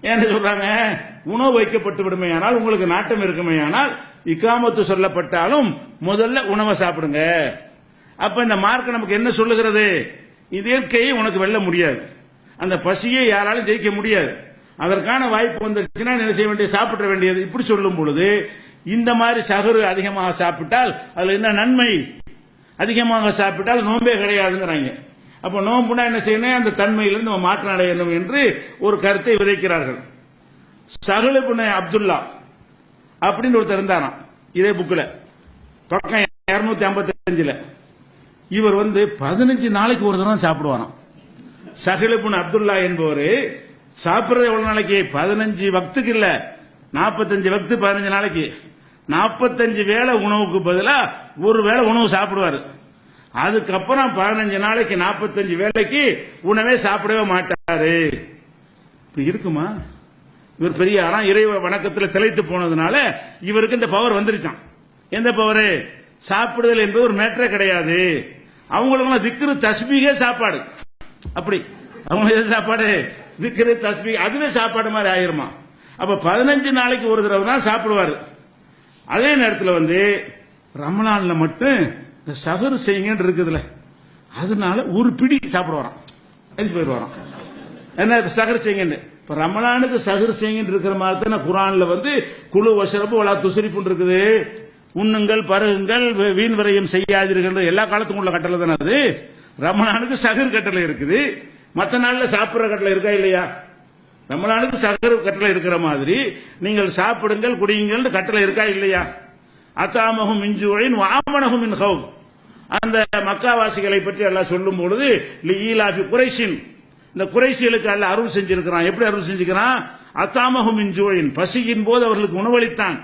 என்ன சொல்றாங்க? உணவு வைக்கப்பட்டு விடுமையானால், உங்களுக்கு நாட்டம் இருக்குமையானால், இக்காமத்து சொல்லப்பட்டாலும் முதல்ல உணவை சாப்பிடுங்க. அப்ப இந்த மார்க்க நமக்கு என்ன சொல்லுகிறது? இயற்கையை உனக்கு வெல்ல முடியாது, அந்த பசியை யாராலும் ஜெயிக்க முடியாது, அதற்கான வாய்ப்பு வந்துருச்சுன்னா என்ன செய்ய வேண்டிய? சாப்பிட வேண்டியது. இப்படி சொல்லும் பொழுது இந்த மாதிரி சஹரு அதிகமாக சாப்பிட்டால் அதுல என்ன நன்மை? அதிகமாக சாப்பிட்டால் நோன்பே கிடையாதுங்கிறாங்க. அப்ப நோன்புனா என்ன செய்யணும்? அந்த தன்மையிலிருந்து நம்ம மாற்றம் அடையணும் என்று ஒரு கருத்தை விதைக்கிறார்கள். சஹல் இப்னு அப்துல்லா அப்படின்னு ஒருத்தர் இருந்தாராம் இதே புக்ல, பக்கம் 255. இவர் 15 நாளைக்கு ஒரு தடவை சாப்பிடுவாராம். சஹல் இப்னு அப்துல்லா என்பவர் சாப்பிடுறது எவ்வளவு நாளைக்கு? 15 வக்துக்கு இல்ல, 45 வக்து 15 நாளைக்கு, 45 வேளை உணவுக்கு பதிலா ஒரு வேளை உணவு சாப்பிடுவாரு. அதுக்கப்புறம் 15 நாளைக்கு 45 வேளைக்கு உணவே சாப்பிடவே மாட்டாரு. இருக்குமா? இவர் பெரியாராம், இறை வணக்கத்தில் திளைத்து போனதுனால இவருக்கு இந்த பவர் வந்துருச்சான். எந்த பவர்? சாப்பிடுதல் என்பது ஒரு மேட்டரே கிடையாது. அவங்களுக்கு திக்ரு தஸ்பீகே சாப்பாடு. அப்படி அவங்க எது சாப்பாடு? திக்ரு தஸ்பீக், அதுவே சாப்பாடு மாதிரி ஆயிருமா. அப்ப 15 நாளைக்கு ஒரு தடவை தான் சாப்பிடுவாரு. அதே நேரத்தில் ரமலான்ல மட்டும் சஹர் செய்யுங்க இருக்குதுல, அதனால ஒரு பிடி சாப்பிடுவாராம், போயிடுவாராம். என்ன சஹர் செய்யுங்க? இப்ப ரமலானுக்கு சஹர் செய்யுங்க இருக்கிற மாதிரி தான் குர்ஆன்ல குழு வஷரபு வலா துஸ்ரிஃபுன் இருக்குது. உண்ணுங்கள் பருகுங்கள் வீண் விரயம் செய்யாதீர்கள் எல்லா காலத்துக்கும் உள்ள கட்டளை தானே அது. ரமலானுக்கு சஹர் கட்டளை இருக்குது, மற்ற நாள்ல சாப்பிடுற கட்டளை இருக்கா இல்லையா? ரமலானுக்கு சஹர் கட்டளை இருக்கிற மாதிரி நீங்கள் சாப்பிடுங்கள் குடியுங்கள் கட்டளை இருக்கா இல்லையா? அத்தாமஹும் மின் ஜூஇன் வஆமனஹும் மின் ஹௌஃப். அந்த மக்காவாசிகளை பற்றி அல்லாஹ் சொல்லும் பொழுது லிஈலாஃபி குரைஷின், இந்த குறைஷிகளுக்கு அல்லாஹ் அருள் செஞ்சிருக்கிறான். எப்படி அருள் செஞ்சிருக்கிறான்? அத்தாமஹும் மின் ஜூஇன், பசியின் போது அவர்களுக்கு உணவளித்தான்.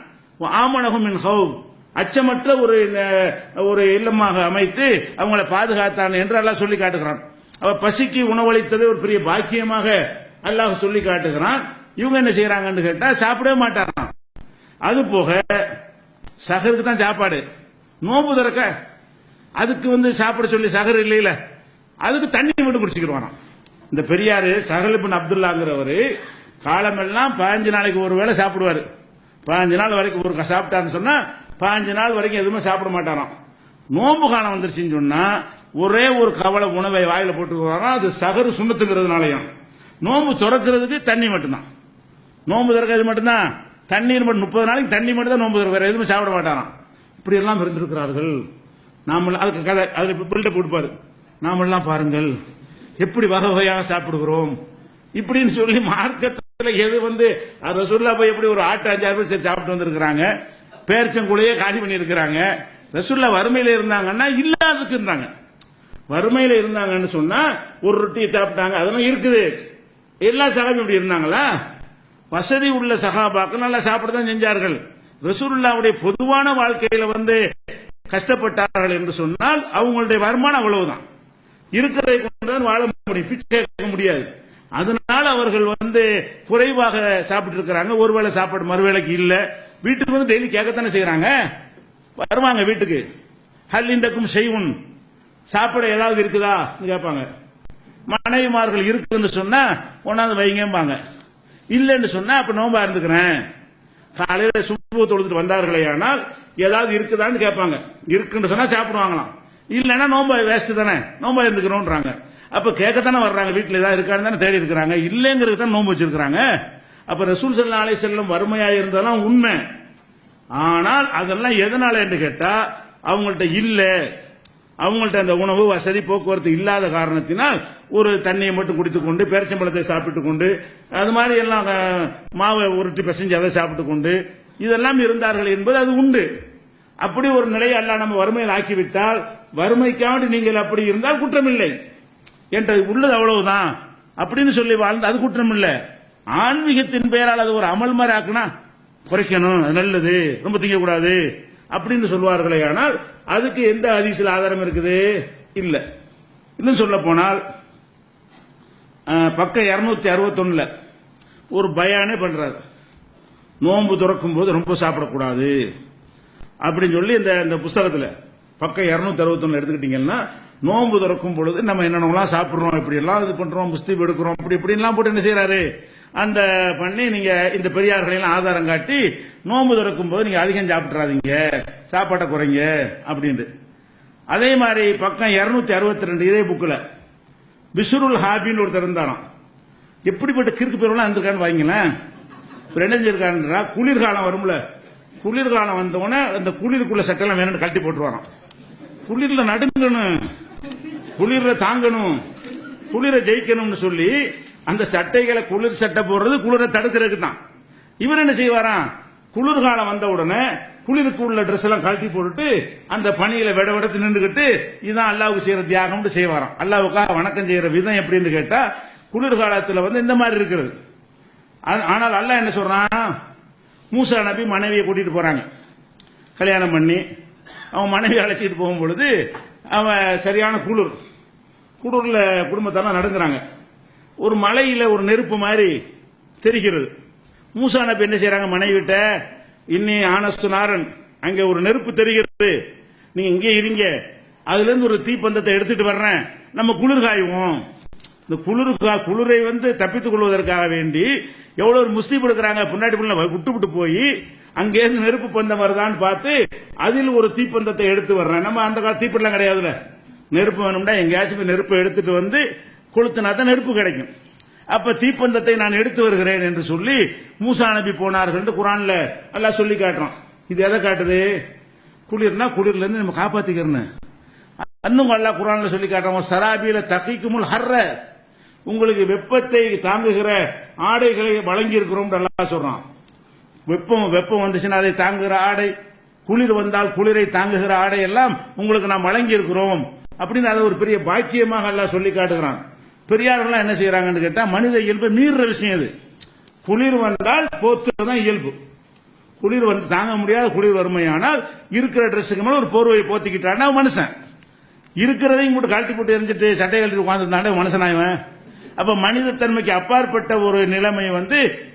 வஆமனஹும் மின் ஹௌஃப், அச்சமற்ற ஒரு இல்லமாக அமைத்து அவங்களை பாதுகாத்தான் என்று அல்லாஹ் சொல்லி காட்டுகிறான். அவ பசிக்கு உணவளித்தது ஒரு பெரிய பாக்கியமாக அல்லாஹ் சொல்லி காட்டுகிறான். இவங்க என்ன செய்யறாங்கன்னு கேட்டா சாப்பிடவே மாட்டாராம். அது போக சஹருக்கு தான் சாப்பாடு, நோன்பு திறக்க அதுக்கு சாப்பிட சொல்லி சஹர் இல்லையில, அதுக்கு தண்ணி மட்டும் குடிச்சுக்கிறாராம். இந்த பெரியாரு சஹல் இப்னு அப்துல்லாங்கிறவர் காலமெல்லாம் 15 நாளைக்கு ஒரு வேளை சாப்பிடுவாரு. 15 நாள் வரைக்கும் ஒரு சாப்பிட்டாருன்னு சொன்னா 15 நாள் வரைக்கும் எதுவுமே சாப்பிட மாட்டாராம். நோன்பு காலம் வந்துருச்சுன்னு சொன்னா ஒரே ஒரு கவலை உணவை வாயில போட்டுக்கிறாராம். அது சஹர் சுண்ணத்துங்கிறதுனாலயும். நோன்பு திறக்கிறதுக்கு தண்ணி மட்டும்தான், நோன்பு திறக்கிறது மட்டும்தான், தண்ணீர் மட்டும் 30 நாளைக்கு தண்ணி மட்டும் தான் நோன்பு திறக்கிற, எதுவுமே சாப்பிட மாட்டாராம். இப்படி எல்லாம் இருந்திருக்கிறார்கள். நாம அதுக்கு கதை அதுல பில்டப் கொடுப்பாரு, நாமெல்லாம் பாருங்கள் எப்படி வகை வகையாக சாப்பிடுகிறோம் இப்படின்னு சொல்லி மார்க்கத்தில் எது ரசூலுல்லாஹ் போய் எப்படி ஒரு ஆட்டு 5-6 பேர் சேர்த்து சாப்பிட்டு வந்திருக்கிறாங்க, பேரிச்சங்குழையே காலி பண்ணி இருக்கிறாங்க. ரசூலுல்லாஹ் வறுமையில இருந்தாங்கன்னா இல்லாததுக்கு இருந்தாங்க. வறுமையில இருந்தாங்கன்னு சொன்னா ஒரு ரொட்டியை சாப்பிட்டாங்க, அதெல்லாம் இருக்குது. எல்லா சகாபி இப்படி இருந்தாங்களா? வசதி உள்ள சகாபாக்கள் நல்லா சாப்பிடத்தான் செஞ்சார்கள். ரசூலுல்லாஹ்வுடைய பொதுவான வாழ்க்கையில கஷ்டப்பட்டார்கள் என்று சொன்னால் அவங்களுடைய வருமானம் அவ்வளவுதான், இருக்கிறதை கொண்டுதான் வாழ முடியும், பிச்சை கேட்க முடியாது. அதனால அவர்கள் குறைவாக சாப்பிட்டு இருக்கிறாங்க. ஒருவேளை சாப்பாடு மறுவேளைக்கு இல்ல, வீட்டுக்கு டெய்லி கேட்கத்தானே செய்யறாங்க. வருவாங்க வீட்டுக்கு, ஹல் இந்தக்கும் செய்வுன், சாப்பிட ஏதாவது இருக்குதா கேட்பாங்க. மனைவிமார்கள் இருக்குன்னு சொன்னா ஒன்னாந்து வைங்கம்பாங்க, இல்லைன்னு சொன்னா அப்ப நோம்பா இருந்துக்கிறேன். காலையில சுப்பு தொழுதுட்டு வந்தார்களே ஆனால் ஏதாவது இருக்குதான்னு கேட்பாங்க. இருக்குன்னு சொன்னா சாப்பிடுவாங்களாம், இல்லைன்னா நோம்பா வேஸ்ட் தானே, நோம்பா இருந்துக்கிறோம்ன்றாங்க. அப்ப கேட்கத்தானே வர்றாங்க, வீட்டுல ஏதாவது இருக்கான்னு தானே தேடி இருக்கிறாங்க, இல்லைங்கிறது தான் நோம்பு வச்சிருக்காங்க. அப்ப ரசூல் ஸல்லல்லாஹு அலைஹி வஸல்லம் வறுமையா இருந்ததெல்லாம் உண்மை. ஆனால் அதெல்லாம் எதனால என்று கேட்டா அவங்கள்ட்ட இல்ல, அவங்கள்ட்ட அந்த உணவு வசதி போக்குவரத்து இல்லாத காரணத்தினால் ஒரு தண்ணியை மட்டும் குடித்துக் கொண்டு பேரிச்சம்பழத்தை சாப்பிட்டுக் கொண்டு அது மாதிரி எல்லாம் மாவை உருட்டி பிசைஞ்சு அதை சாப்பிட்டுக் கொண்டு இதெல்லாம் இருந்தார்கள் என்பது அது உண்டு. அப்படி ஒரு நிலையை அல்லாஹ் நம்ம வறுமையில் ஆக்கிவிட்டால் வறுமைக்காண்டி நீங்கள் அப்படி இருந்தால் குற்றமில்லை என்ற உள்ளது அவ்வளவுதான் அப்படின்னு சொல்லி வாழ்ந்து அது குற்றம் இல்லை. ஆன்மீகத்தின் பெயரால் அது ஒரு அமல் மாதிரி ஆக்குனா குறைக்கணும், அது நல்லது, ரொம்ப திங்கக்கூடாது அப்படின்னு சொல்வார்களே. ஆனால் அதுக்கு எந்த ஹதீஸில் ஆதாரம் இருக்குது? இல்ல. இன்னும் சொல்ல போனால் பக்கம் 261 ஒரு பயானே பண்றாரு, நோன்பு துறக்கும் போது ரொம்ப சாப்பிடக்கூடாது அப்படின்னு சொல்லி இந்த புஸ்தகத்தில் பக்கம் 261 எடுத்துக்கிட்டீங்கன்னா நோன்பு துறக்கும் பொழுது நம்ம என்னென்னலாம் சாப்பிடுறோம், இப்படி எல்லாம் இது பண்றோம், முஸ்தீப் எடுக்கிறோம், இப்படி இப்படிலாம் போட்டு என்ன செய்யறாரு அந்த பண்ணி நீங்க இந்த பெரியார்களெல்லாம் ஆதாரம் காட்டி நோன்பு திறக்கும் போது நீங்க அதிகம் சாப்பிட்றாதீங்க, சாப்பாட்டை குறைங்க அப்படின்னு. அதே மாதிரி பக்கம் 262 இதே புக்கில் பிஷ்ருல் ஹாபின்னு ஒருத்தர் இருந்தாராம். எப்படிப்பட்ட கிறுக்கு பேரெல்லாம் இருந்திருக்கான்னு வாங்கிங்களேன். என்ன செஞ்சிருக்காருன்றா, குளிர்காலம் வரும்ல, குளிர்காலம் வந்தவொடனே அந்த குளிருக்குள்ள சட்டெல்லாம் வேணும்னு கழட்டி போட்டு வரோம். குளிர்ல நடுங்கணும், குளிர தாங்கணும், குளிர ஜெயிக்கணும்னு சொல்லி அந்த சட்டைகளை குளிர் சட்டை போடுறது குளிரை தடுக்கிறதுக்கு தான். இவர் என்ன செய்வாராம், குளிர்காலம் வந்த உடனே குளிருக்கு உள்ள ட்ரெஸ் எல்லாம் கழட்டி போட்டுட்டு அந்த பணியில விடவிடத்து நின்றுகிட்டு இதான் அல்லாவுக்கு செய்யற தியாகம்னு செய்வாராம். அல்லாவுக்காக வணக்கம் செய்யற விதம் எப்படின்னு கேட்டா குளிர்காலத்தில் இந்த மாதிரி இருக்கிறது. ஆனால் அல்லாஹ் என்ன சொல்றான், மூசா நபி மனைவியை கூட்டிட்டு போறாங்க, கல்யாணம் பண்ணி அவன் மனைவி அழைச்சிட்டு போகும் பொழுது அவன் சரியான குளிர்ல குடும்பத்தான நடுங்குறாங்க. ஒரு மலையில ஒரு நெருப்பு மாதிரி தெரிகிறது. மூசா நபி என்ன செய்யறாங்க, மனைவிட்ட இன்னி ஆனஸ்து நாரன், அங்க ஒரு நெருப்பு தெரிகிறது, நீங்க இங்கே இருங்க, அதுல இருந்து ஒரு தீப்பந்தத்தை எடுத்துட்டு வர்றேன், நம்ம குளிர் காயுவோம். இந்த குளிரை தப்பித்துக் கொள்வதற்காக வேண்டி எவ்வளவு முஸ்லீம் எடுக்கிறாங்க, பின்னாடி விட்டு போய் அங்கேருந்து நெருப்பு பந்தம் வருதான்னு பார்த்து அதில் ஒரு தீப்பந்தத்தை எடுத்து வர்றேன். நம்ம அந்த கால தீப்பந்தம் கிடையாதுல, நெருப்பு வேணும்னா எங்கேயாச்சும் நெருப்பை எடுத்துட்டு கொளுத்தினா தான் நெருப்பு கிடைக்கும். அப்ப தீப்பந்தத்தை நான் எடுத்து வருகிறேன் என்று சொல்லி மூசா நபி போனார்கள் குர்ஆன்ல அல்லாஹ் சொல்லி காட்டுறான். இது எதை காட்டுது, குளிர்னா குளிர்ல இருந்து நம்ம காப்பாத்திக்கிறேன்னு. இன்னும் அல்லாஹ் குர்ஆன்ல சொல்லி காட்டுறான், சராபில தகிக்குமுல் ஹர்ர, உங்களுக்கு வெப்பத்தை தாங்குகிற ஆடைகளை வழங்கி இருக்கிறோம் அல்லாஹ் சொல்றான். வெப்பம் வந்துச்சுன்னா அதை தாங்குகிற ஆடை, குளிர் வந்தால் குளிரை தாங்குகிற ஆடை எல்லாம் உங்களுக்கு நாம் வழங்கி இருக்கிறோம் அப்படின்னு அதை ஒரு பெரிய பாக்கியமாக அல்லாஹ் சொல்லி காட்டுகிறான். பெரியார்கள் என்ன செய்யறாங்கன்னு கேட்டா மனித இயல்பை மீறுற விஷயம் இது. குளிர் வந்தால் போத்துதான் இயல்பு, குளிர் தாங்க முடியாத குளிர் வறுமையானால் இருக்கிற ட்ரெஸ்ஸுக்கு மேல ஒரு போர்வையை போத்திக்கிட்டான்னா மனுஷன், இருக்கிறதையும் கூட கழட்டி போட்டு எரிஞ்சிட்டு சட்டை கழட்டி உட்கார்ந்துருந்தாண்டே மனுஷனாயவன். அப்ப மனித தன்மைக்கு அப்பாற்பட்ட ஒரு நிலைமை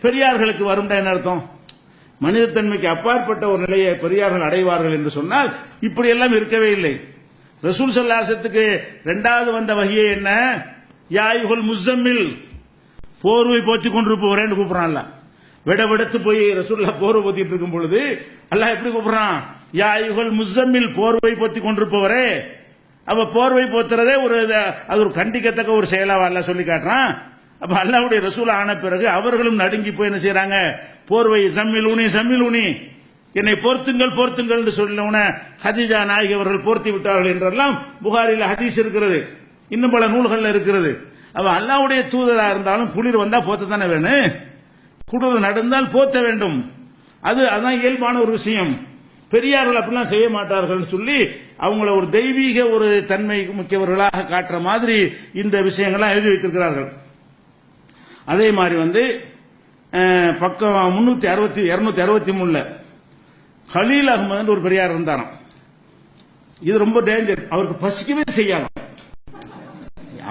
பெரியார்களுக்கு வரும் என்ன அர்த்தம், மனித தன்மைக்கு அப்பாற்பட்ட ஒரு நிலையை பெரியார்கள் அடைவார்கள் என்று சொன்னால் இப்படி எல்லாம் இருக்கவே இல்லை. ரசூல் ஸல்லல்லாஹு அலைஹி வஸல்லத்துக்கு இரண்டாவது வந்த வஹியே என்ன, யா அய்யுஹல் முஸம்மில், போர்வை போத்தி கொண்டிருப்பவரேன்னு கூப்பிடுறான்ல. விடவிடத்து போய் ரசூலுல்லாஹ் போர்வை போத்திட்டு இருக்கும் பொழுது அல்லாஹ் எப்படி கூப்பிடுறான், யா அய்யுஹல் முஸம்மில், போர்வை போத்தி கொண்டிருப்பவரே. அப்ப போர்வை போத்துறதே அது ஒரு கண்டிக்கத்தக்க ஒரு செயலாக அல்லாஹ் சொல்லி காட்டுறான். அப்ப அல்லாஹ்வுடைய ரசூல் ஆன பிறகு அவர்களும் நடுங்கி போய் என்ன செய்யறாங்க, போர்வை சம்மிலூனி என்னை போர்த்துங்கள் என்று சொல்லின ஹதீஜா நாயகி அவர்கள் போர்த்தி விட்டார்கள் என்றெல்லாம் புகாரில ஹதீஸ் இருக்கிறது, இன்னும் பல நூல்கள் இருக்கிறது. அவ அல்லாஹ்வுடைய தூதரா இருந்தாலும் குளிர் வந்தா போத்த தானே வேணும், குளிர் நடந்தால் போத்த வேண்டும், அதான் இயல்பான ஒரு விஷயம். பெரியார்கள் அப்படிலாம் செய்ய மாட்டார்கள் சொல்லி அவங்கள ஒரு தெய்வீக ஒரு தன்மை முக்கியவர்களாக காட்டுற மாதிரி இந்த விஷயங்கள்லாம் எழுதி வைத்திருக்கிறார்கள். அதே மாதிரி வந்து பக்கம் 263 கலீல் அகமது ஒரு பெரியார் இருந்தாராம். இது ரொம்ப டேஞ்சர். அவருக்கு பசிக்கவே செய்யாது.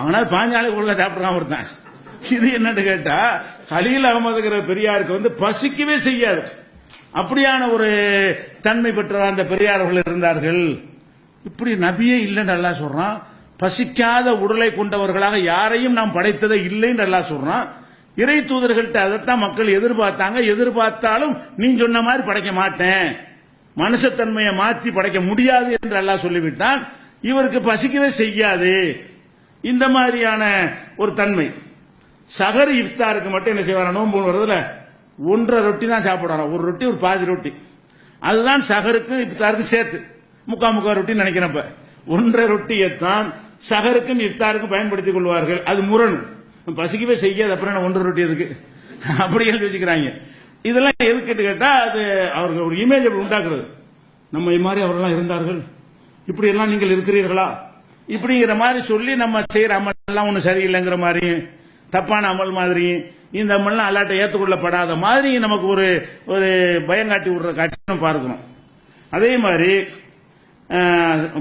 அவனாவது 5 நாளைக்கு ஒழுங்கா சாப்பிடுறான் ஒருத்தன். இது என்னன்னு கேட்டா கலீல் அகமதுங்கிற பெரியாருக்கு வந்து பசிக்கவே செய்யாது. அப்படியான ஒரு தன்மை பெற்ற அந்த பெரியார்கள் இருந்தார்கள். இப்படி நபியே இல்லைன்னு அல்லாஹ் சொல்றான். பசிக்காத உடலை கொண்டவர்களாக யாரையும் நாம் படைத்ததே இல்லைன்னு அல்லாஹ் சொல்றான். இறை தூதர்கள்ட்ட அதைத்தான் மக்கள் எதிர்பார்த்தாங்க. எதிர்பார்த்தாலும் நீ சொன்ன மாதிரி படைக்க மாட்டேன், மனுஷத்தன்மையை மாற்றி படைக்க முடியாது என்று அல்லாஹ் சொல்லிவிட்டான். இவருக்கு பசிக்கவே செய்யாது. இந்த மாதிரியான ஒரு தன்மை. சகர் இஃப்தாருக்கு மட்டும் என்ன செய்வாரா, நோன்பு வருதுல 1.5 ரொட்டி தான் சாப்பிடுறாராம். ஒரு ரொட்டி ஒரு பாதி ரொட்டி, அதுதான் சகருக்கு இஃப்தாருக்கு சேர்த்து முக்கால் ரொட்டி நினைக்கிறப்ப 1.5 ரொட்டியைத்தான் சகருக்கும் இஃப்தாருக்கும் பயன்படுத்திக் கொள்வார்கள். அது முரண். பசிக்கவே செய்யாது, அப்புறம் 1.5 ரொட்டி எதுக்கு அப்படி எழுதி வச்சுக்கிறாங்க. இதெல்லாம் எதுக்கு கேட்டா அது அவர்கள் ஒரு இமேஜ் உண்டாக்குறது. நம்ம இது மாதிரி அவரெல்லாம் இருந்தார்கள், இப்படி எல்லாம் நீங்கள் இருக்கிறீர்களா இப்படிங்கிற மாதிரி சொல்லி நம்ம செய்யற அமல் எல்லாம் ஒன்னும் சரியில்லைங்கிற மாதிரி, தப்பான அமல் மாதிரி, இந்த அமல்லாம் அல்லாட்ட ஏற்றுக்கொள்ளப்படாத மாதிரி நமக்கு ஒரு ஒரு பயங்காட்டி விடுற காட்சி பார்க்கணும். அதே மாதிரி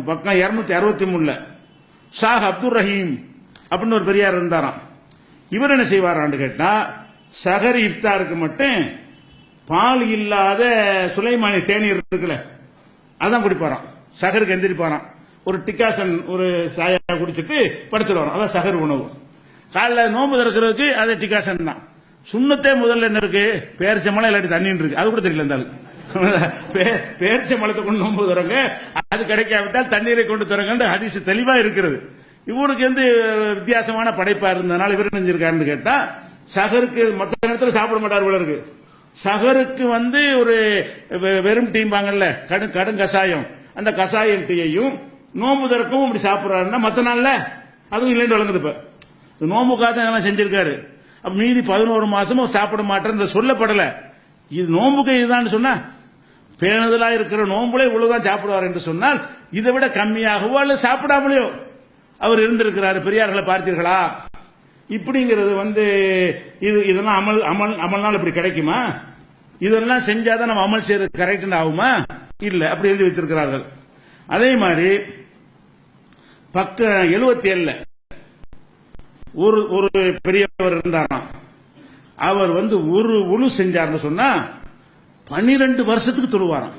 பக்கம் 263 ஷாஹ் அப்துல் ரஹீம் அப்படின்னு ஒரு பெரியார் இருந்தாராம். இவர் என்ன செய்வாரான்னு கேட்டா சஹர் இஃப்தாருக்கு மட்டும் பால் இல்லாத சுலைமானி தேநீர் இருக்குல்ல அதான் குடிப்பாராம். சஹருக்கு எந்திரிப்பாராம், ஒரு டிக்காசன் ஒரு சாயா குடிச்சிட்டு படுத்துட்டு வரோம். அதான் சஹர் உணவு. காலைல நோன்பு திறக்கிறதுக்கு அது டிக்காசன் தான். சுண்ணத்தே முதல்ல என்ன இருக்கு, பேரிச்சம்பழம் இல்லாட்டி தண்ணின்னு இருக்கு. அது கூட தெரியல இருந்தாலும் பேரிச்சம்பழத்தை கொண்டு நோன்பு தரங்க, அது கிடைக்காவிட்டால் தண்ணீரை கொண்டு தரங்க ஹதீஸ் தெளிவா இருக்கிறது. இவருக்கு வந்து வித்தியாசமான படைப்பா இருந்ததுனால இவர் நினைஞ்சிருக்காருன்னு கேட்டா சஹருக்கு மற்ற நேரத்தில் சாப்பிட மாட்டார் போல இருக்கு. சஹருக்கு வந்து ஒரு வெறும் டீம்பாங்கல்ல கடும் கசாயம், அந்த கசாயம் டீயையும் நோம்பு திறக்கும் இப்படி சாப்பிடுறாருன்னா மற்ற நாள்ல அதுவும் இல்லைன்னு வழங்குது. இப்ப நோம்புக்காக தான் செஞ்சிருக்காரு. மீதி 11 மாசமும் சாப்பிட மாட்டேன் சொல்லப்படல. இது நோம்புக்கு இதுதான் சொன்னா பேணுதலா இருக்கிற நோம்புல இவ்வளவுதான் சாப்பிடுவார் என்று சொன்னால் இதை விட கம்மியாகவோ அல்ல சாப்பிடாமலையோ அவர் இருந்திருக்கிறாரு. பெரியார்களை பார்த்தீர்களா? இப்படிங்கிறது வந்து இதெல்லாம் அமல்னால இப்படி கிடைக்குமா? இதெல்லாம் செஞ்சாதான் நம்ம அமல் செய்யறது கரெக்ட் ஆகுமா? இல்ல, அப்படி எழுதி வைத்திருக்கிறார்கள். அதே மாதிரி பக்கம் 77 ஒரு பெரியவர் இருந்தாராம். அவர் வந்து ஒரு உழு செஞ்சார்னு சொன்னா 12 வருஷத்துக்கு தொழுவாராம்.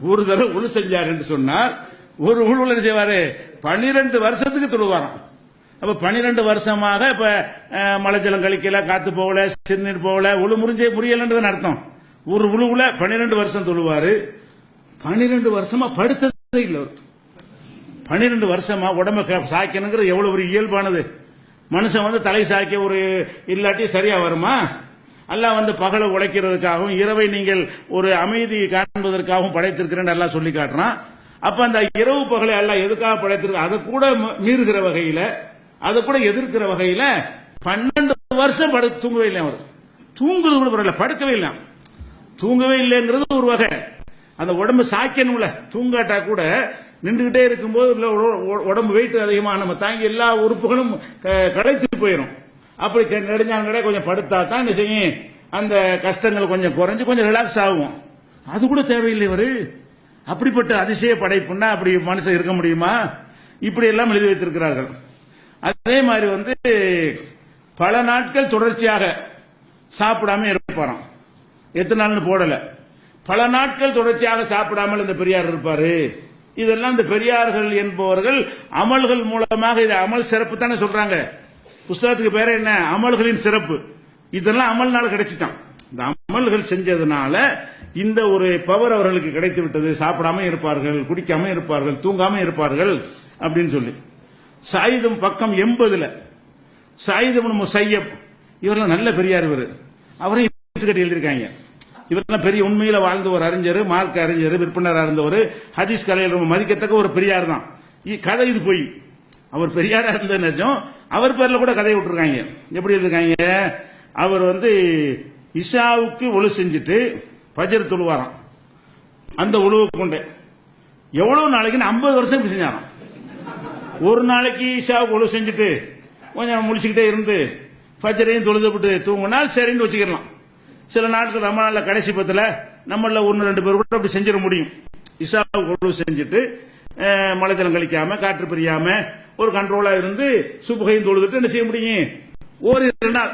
ஒரு தடவை உழு செஞ்சார் என்று சொன்னால் ஒரு உழுவுல செய்வாரு 12 வருஷத்துக்கு தொழுவாராம். அப்ப 12 வருஷமாக இப்ப மலைஜலம் கழிக்கல, காத்து போகல, சிறுநீர் போகல, உழு முறியலன்றதுன்னு அர்த்தம். ஒரு உழுவுல 12 வருஷம் தொழுவாரு. 12 வருஷமா படுத்ததே இல்லை. 12 வருஷமா உடம்ப சாய்க்கணுங்கிறது எவ்வளவு ஒரு இயல்பானது. மனுஷன் வந்து தலை சாய்க்க ஒரு இல்லாட்டி சரியா வருமா? அல்லாஹ் வந்து பகலை உழைக்கிறதுக்காகவும் இரவை நீங்கள் ஒரு அமைதி காண்பதற்காகவும் படைத்திருக்கிறேன் எல்லாம் சொல்லி காட்டுறான். அப்ப அந்த இரவு பகலை எல்லாம் எதுக்காக படைத்திருக்க அதை கூட மீறுகிற வகையில, அதை கூட எதிர்க்கிற வகையில 12 வருஷம் தூங்கவே இல்லை. அவர் தூங்குறது கூட பரவாயில்ல, படுக்கவே இல்லை. தூங்கவே இல்லைங்கிறது ஒரு வகை. அந்த உடம்பு சாய்க்கணும்ல, தூங்காட்டா கூட நின்றுகிட்டே இருக்கும்போது உடம்பு வெயிட் அதிகமா நம்ம தாங்கி எல்லா உறுப்புகளும் களைத்து போயிடும். அப்படி நெடுஞ்சாங்க கொஞ்சம் படுத்தா தான் என்ன செய்யும், அந்த கஷ்டங்கள் கொஞ்சம் குறைஞ்சு கொஞ்சம் ரிலாக்ஸ் ஆகும். அது கூட தேவையில்லை. இவரு அப்படிப்பட்ட அதிசய படைப்புன்னா அப்படி மனுஷன் இருக்க முடியுமா? இப்படி எல்லாம் எழுதி வைத்திருக்கிறார்கள். அதே மாதிரி வந்து பல நாட்கள் தொடர்ச்சியாக சாப்பிடாம இருப்பாராம். எத்தனை நாள்னு போடல, பல நாட்கள் தொடர்ச்சியாக சாப்பிடாமல் இந்த பெரியார் இருப்பாரு. இதெல்லாம் இந்த பெரியார்கள் என்பவர்கள் அமல்கள் மூலமாக இது அமல் சிறப்பு தானே சொல்றாங்க. புஸ்தகத்துக்கு பேர என்ன, அமல்களின் சிறப்பு. இதெல்லாம் அமல்னால கிடைச்சிட்டான். இந்த அமல்கள் செஞ்சதுனால இந்த ஒரு பவர் அவர்களுக்கு கிடைத்து விட்டது. சாப்பிடாம இருப்பார்கள், குடிக்காம இருப்பார்கள், தூங்காம இருப்பார்கள் அப்படின்னு சொல்லி. சாயிதும் பக்கம் 80 சாயிதும் முசையப் இவரெல்லாம் நல்ல பெரியார். இவர் அவரையும் கட்டி எழுதியிருக்காங்க. இவரெல்லாம் பெரிய உண்மையில வாழ்ந்த ஒரு அறிஞர், மார்க்க அறிஞர், விற்பனராக இருந்தவர், ஹதீஸ் கலையில் ரொம்ப மதிக்கத்தக்க ஒரு பெரியார் தான். கதை இது போய் அவர் பெரியாரா இருந்த நிஜம். அவர் பேர்ல கூட கதையை விட்டுருக்காங்க. எப்படி இருக்காங்க, அவர் வந்து இஷாவுக்கு ஒழு செஞ்சுட்டு ஃபஜ்ர் தொழுவாராம். அந்த உழுவு கொண்டு எவ்வளவு நாளைக்கு 50 வருஷம் இப்படி செஞ்சாராம். ஒரு நாளைக்கு இஷாவுக்கு உழவு செஞ்சுட்டு கொஞ்சம் முடிச்சுக்கிட்டே இருந்து ஃபஜ்ரையும் தொழுதுபிட்டு தூங்கினால் சரின்னு வச்சுக்கலாம். சில நாட்கள் ரமலான்ல கடைசி பத்துல நம்மள 1-2 பேர் கூட அப்படி செஞ்சிட முடியும். இஷாவுக்கு உழவு செஞ்சுட்டு மலைத்தளம் கழிக்காம காற்று பிரியாம ஒரு கண்ட்ரோலா இருந்து சுபகையும் தொழுதுட்டு என்ன செய்ய முடியும், ஓரிரு நாள்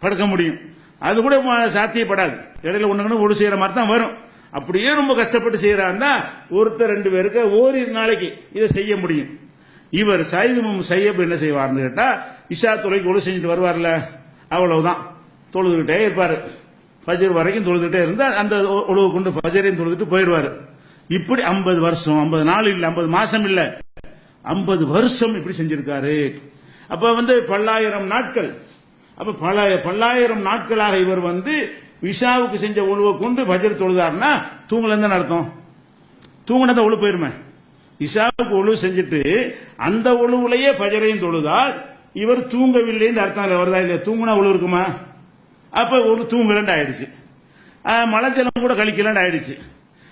படுக்க முடியும். அது கூட சாத்தியப்படாது. இடையில ஒண்ணுங்கன்னு ஒழு செய்யற மாதிரி தான் வரும். அப்படியே ரொம்ப கஷ்டப்பட்டு செய்யறாருந்தா ஒருத்தர் 2 பேருக்கு ஓரிரு நாளைக்கு இதை செய்ய முடியும். இவர் சையது சையப் என்ன செய்வார்னு கேட்டா, இஷா தொலைக்கு ஒழு செஞ்சுட்டு வருவார்ல, அவ்வளவுதான் தொழுதுகிட்டே இருப்பாரு. ஃபஜ்ர் வரைக்கும் தொழுதுகிட்டே இருந்தா அந்த ஒழுவு கொண்டு ஃபஜ்ரையும் தொழுதுட்டு போயிடுவாரு. இப்படி 50 வருஷம், 50 நாள் இல்ல, 50 மாசம் இல்ல, 50 வருஷம் இப்படி செஞ்சிருக்காரு. அப்ப பல்லாயிரம் நாட்கள். அப்ப பல்லாயிரம் நாட்களாக இவர் இஷாவுக்கு செஞ்ச ஒழுவை கொண்டு ஃபஜ்ர் தொழுதாருன்னா தூங்கலன்னு அர்த்தம். தூங்கினத ஒழு போயிருமே. இஷாவுக்கு ஒழு செஞ்சுட்டு அந்த ஒழுவுலையே ஃபஜ்ரையும் தொழுதால் இவர் தூங்கவில்லைன்னு அர்த்தம் வருதா இல்லையா? தூங்குனா ஒழு இருக்குமா? அப்ப ஒழு தூங்கலன்னு ஆயிடுச்சு. மழை ஜலம் கூட கழிக்கலன்னு ஆயிடுச்சு.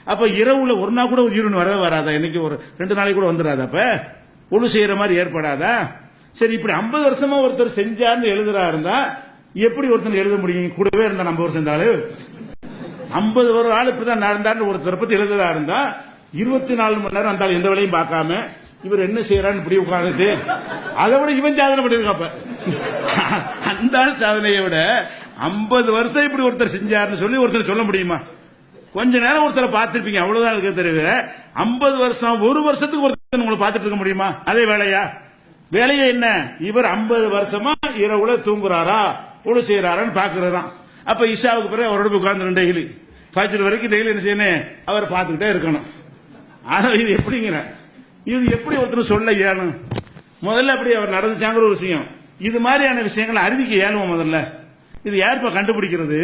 அப்ப இரவுல ஒரு நாள் கூட உயிரின் வரவே வராதா? இன்னைக்கு ஒரு 2 நாளைக்கு கூட வந்துடாதா? அப்ப ஒழு செய்யற மாதிரி ஏற்படாதா? சரி, இப்படி 50 வருஷமா ஒருத்தர் செஞ்சார்னு எழுதுறா இருந்தா எப்படி ஒருத்தர் எழுத முடியும்? கூடவே இருந்தா 50 வருஷம் இருந்தாலும் 50 ஒரு ஆள் இப்படிதான் நடந்தாரு ஒருத்தரை பத்தி எழுதுறதா இருந்தா 24 மணி நேரம் அந்த எந்த வேலையும் பார்க்காம இவர் என்ன செய்யறான்னு இப்படி உட்கார்ந்துட்டு அதை விட இவன் சாதனை பண்ணிருக்காப்ப. அந்த ஆள் சாதனையை விட 50 வருஷம் இப்படி ஒருத்தர் செஞ்சாருன்னு சொல்லி ஒருத்தர் சொல்ல முடியுமா? கொஞ்ச நேரம் ஒருத்தரை பார்த்திருப்பீங்க, அவ்வளவுதான் இருக்க தெரியுது. 50 வருஷம், ஒரு வருஷத்துக்கு ஒருத்தர் உங்களை பார்த்துட்டு இருக்க முடியுமா? அதே வேலையா? வேலையே என்ன? இவர் 50 வருஷமா இரவுல தூங்குறாரா ஒழு செய்யறாரான்னு பாக்குறது தான். அப்ப இஷாவுக்கு பிறகு அவரோட உட்கார்ந்து டெய்லி ஃபஜ்ர் வரைக்கும் டெய்லி என்ன செய்யணும்? அவர் பார்த்துக்கிட்டே இருக்கணும். இது எப்படிங்கிற இது எப்படி ஒருத்தர் சொல்ல இயலும்? முதல்ல அப்படி அவர் நடந்துச்சாங்கிற ஒரு விஷயம். இது மாதிரியான விஷயங்களை அறிவிக்க இயலுமா? முதல்ல இது யாருப்பா கண்டுபிடிக்கிறது?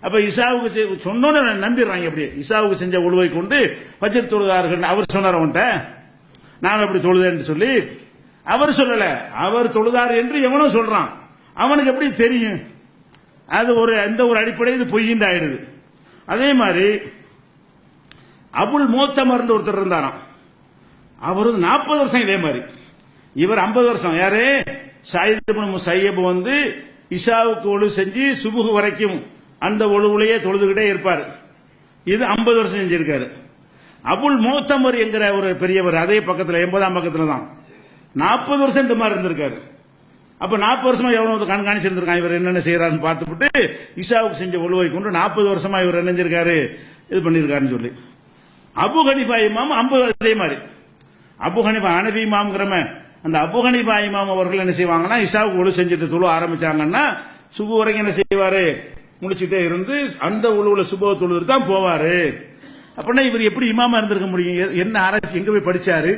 அப்ப இஷாவுக்கு சொன்னோன்னு நம்பிடுறாங்க. அப்படியே இஷாவுக்கு செஞ்ச ஒழுவை கொண்டு ஃபஜ்ர் தொழுதார்கள் அவர் சொன்னார். அவன்கிட்ட நான் அப்படி தொழுதேன்னு சொல்லி அவர் சொல்லல, அவர் தொழுதார் என்று எவனோ சொல்றான். அவனுக்கு எப்படி தெரியும்? அது எந்த ஒரு அடிப்படை இது பொய்யின்னு ஆயிடுது. அதே மாதிரி அபுல் மோத்தமர் ஒருத்தர் இருந்தாராம். அவர் 40 வருஷம் இதே மாதிரி. இவர் 50 வருஷம். யாரு? சயீத் இப்னு முஸையப் இஷாவுக்கு ஒழு செஞ்சு சுபுஹ் வரைக்கும் அந்த ஒழுவுலையே தொழுதுகிட்டே இருப்பார். இது 50 வருஷம் செஞ்சிருக்காரு. அபுல் மோத்தமர் என்கிற ஒரு பெரியவர் அதே பக்கத்தில் 80ஆம் பக்கத்தில் தான் 40 வருஷம் இந்த மாதிரி இருந்திருக்காரு. அப்ப 40 வருஷமா எவ்வளவு கண்காணிச்சு இருந்திருக்கான். இவர் என்னென்ன செய்யறாருன்னு பார்த்துட்டு இஷாவுக்கு செஞ்ச ஒழுவை கொண்டு 40 வருஷமா இவர் என்ன செஞ்சிருக்காரு, இது பண்ணிருக்காருன்னு சொல்லி. அபு ஹனீஃபா இமாம் 50 அதே மாதிரி. அபு ஹனீஃபா ஹனஃபி இமாம்ங்கிறமே அந்த அபு ஹனீஃபா இமாம் அவர்கள் என்ன செய்வாங்கன்னா, இஷாவுக்கு ஒழு செஞ்சுட்டு தொழு ஆரம்பிச்சாங்கன்னா சுபு வரைக்கும் என்ன செய்வாரு, முடிச்சுட்டே இருந்து அந்த ஒழுவுல சுப தொழுது தான் போவாரு. அப்படின்னா இவர் எப்படி இமாமா இருந்திருக்க முடியும்? என்ன ஆராய்ச்சி, எங்க போய் படிச்சாரு,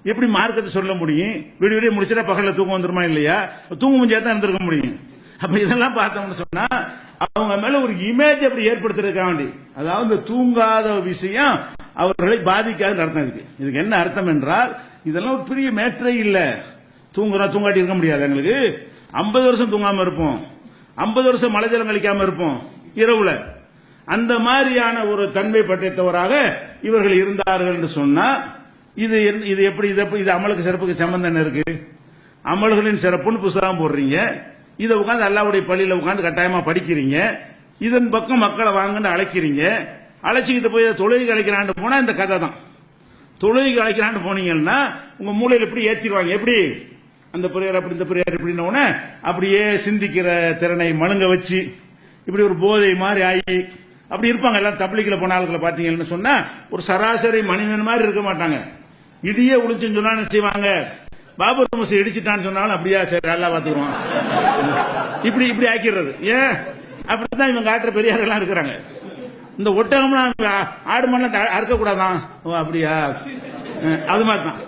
எப்படி மார்க்கத்தை சொல்ல முடியும்? விடிய விடிய முடிச்சுட்டா பகல்ல தூக்கம் வந்துருமா இல்லையா? தூங்க முடிஞ்சா தான் இருந்திருக்க முடியும். அப்ப இதெல்லாம் பார்த்தோம்னு சொன்னா அவங்க மேல ஒரு இமேஜ் அப்படி ஏற்படுத்திருக்க வேண்டி, அதாவது தூங்காத விஷயம் அவர்களை பாதிக்காது நடத்தம். இதுக்கு என்ன அர்த்தம் என்றால், இதெல்லாம் ஒரு பெரிய மேட்டரே இல்ல. தூங்காட்டி இருக்க முடியாது. எங்களுக்கு 50 வருஷம் தூங்காம இருப்போம், 50 வருஷம் மழை ஜலம் கழிக்காம இருப்போம் இரவுல. அந்த மாதிரியான ஒரு தன்மை படைத்தவராக இவர்கள் இருந்தார்கள் என்று சொன்னா இது எப்படி இது அமலுக்கு சிறப்புக்கு சம்பந்தம் என்ன இருக்கு? அமல்களின் சிறப்புன்னு புத்தகம் போடுறீங்க, இதை உட்காந்து அல்லாஹ்வுடைய பள்ளியில உட்காந்து கட்டாயமா படிக்கிறீங்க, இதன் பக்கம் மக்களை வாங்கன்னு அழைக்கிறீங்க. அழைச்சிக்கிட்டு போய் தொழுகை அழைக்கிறான்னு போனா இந்த கதை தான். தொழுகை அழைக்கிறான்னு போனீங்கன்னா உங்க மூளையில எப்படி ஏத்திடுவாங்க? எப்படி அந்த பிரியார் அப்படி இந்த பிரியார் இப்படின்னு அப்படியே சிந்திக்கிற திறனை மழுங்க வச்சு இப்படி ஒரு போதை மாதிரி ஆகி அப்படி இருப்பாங்க. எல்லாரும் தப்லீக்ல போன ஆளுகளை பாத்தீங்கன்னு சொன்னா ஒரு சராசரி மனிதன் மாதிரி இருக்க மாட்டாங்க. இடியே உளிச்சுன்னு சொன்னா என்ன செய்வாங்க? பாபர் மசூதி இடிச்சிட்டான்னு சொன்னாலும் அப்படியா, சரி நல்லா பாத்துக்குவான், இப்படி இப்படி ஆக்கிடுறது. ஏன் அப்படித்தான் இவங்க காட்டுற பெரியாரெல்லாம் இருக்கிறாங்க. இந்த ஒட்டகம்லாம் ஆடு மண்ணெல்லாம் அறுக்கக்கூடாதான், அப்படியா, அது மாதிரி தான்.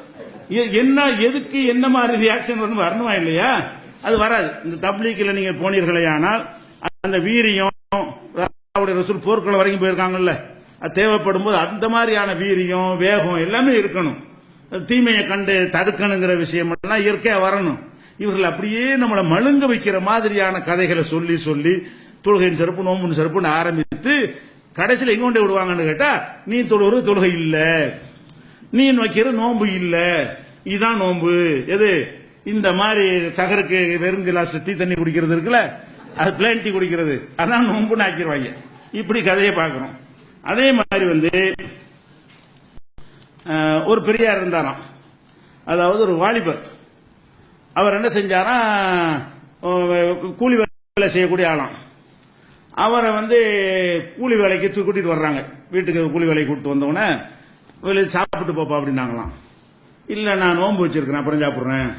என்ன எதுக்கு என்ன மாதிரி ரியாக்ஷன் வரணுமா இல்லையா? அது வராது. இந்த தப்லீக்ல நீங்க போனீர்களே ஆனால் அந்த வீரியம், ரசூல் போர்க்களம் வரைக்கும் போயிருக்காங்கல்ல, அது தேவைப்படும் போது அந்த மாதிரியான வீரியம் வேகம் எல்லாமே இருக்கணும். தீமையை கண்டு தடுக்கணுங்கிற விஷயம் எல்லாம் இயற்கையா வரணும். இவர்கள் அப்படியே நம்மளை மழுங்க வைக்கிற மாதிரியான கதைகளை சொல்லி சொல்லி தொழுகையின் சிறப்பு நோம்பின் சிறப்புன்னு ஆரம்பித்து கடைசியில் எங்க கொண்டு விடுவாங்கன்னு கேட்டா, நீ தொழுகிறது தொழுகை இல்ல, நீ வைக்கிற நோன்பு இல்ல, இதுதான் நோன்பு. எது? இந்த மாதிரி சகருக்கு வெறும் கிளாஸ் டீ தண்ணி குடிக்கிறது இருக்குல்ல, அது பிளேன் டீ குடிக்கிறது, அதான் நோன்புன்னு ஆக்கிடுவாங்க. இப்படி கதையை பார்க்கிறோம். அதே மாதிரி ஒரு பெரியார் இருந்தாராம், அதாவது ஒரு வாலிபர். அவர் என்ன செஞ்சாராம், கூலி வேலை செய்யக்கூடிய ஆளாம். அவரை கூலி வேலைக்கு கூட்டிட்டு வர்றாங்க, வீட்டுக்கு கூலி வேலைக்கு கூப்பிட்டு வந்தவொடனே வெளியே சாப்பிட்டு போப்பா அப்படின்னாங்களாம். இல்லை நான் நோன்பு வச்சிருக்கிறேன், அப்புறம் சாப்பிட்றேன்.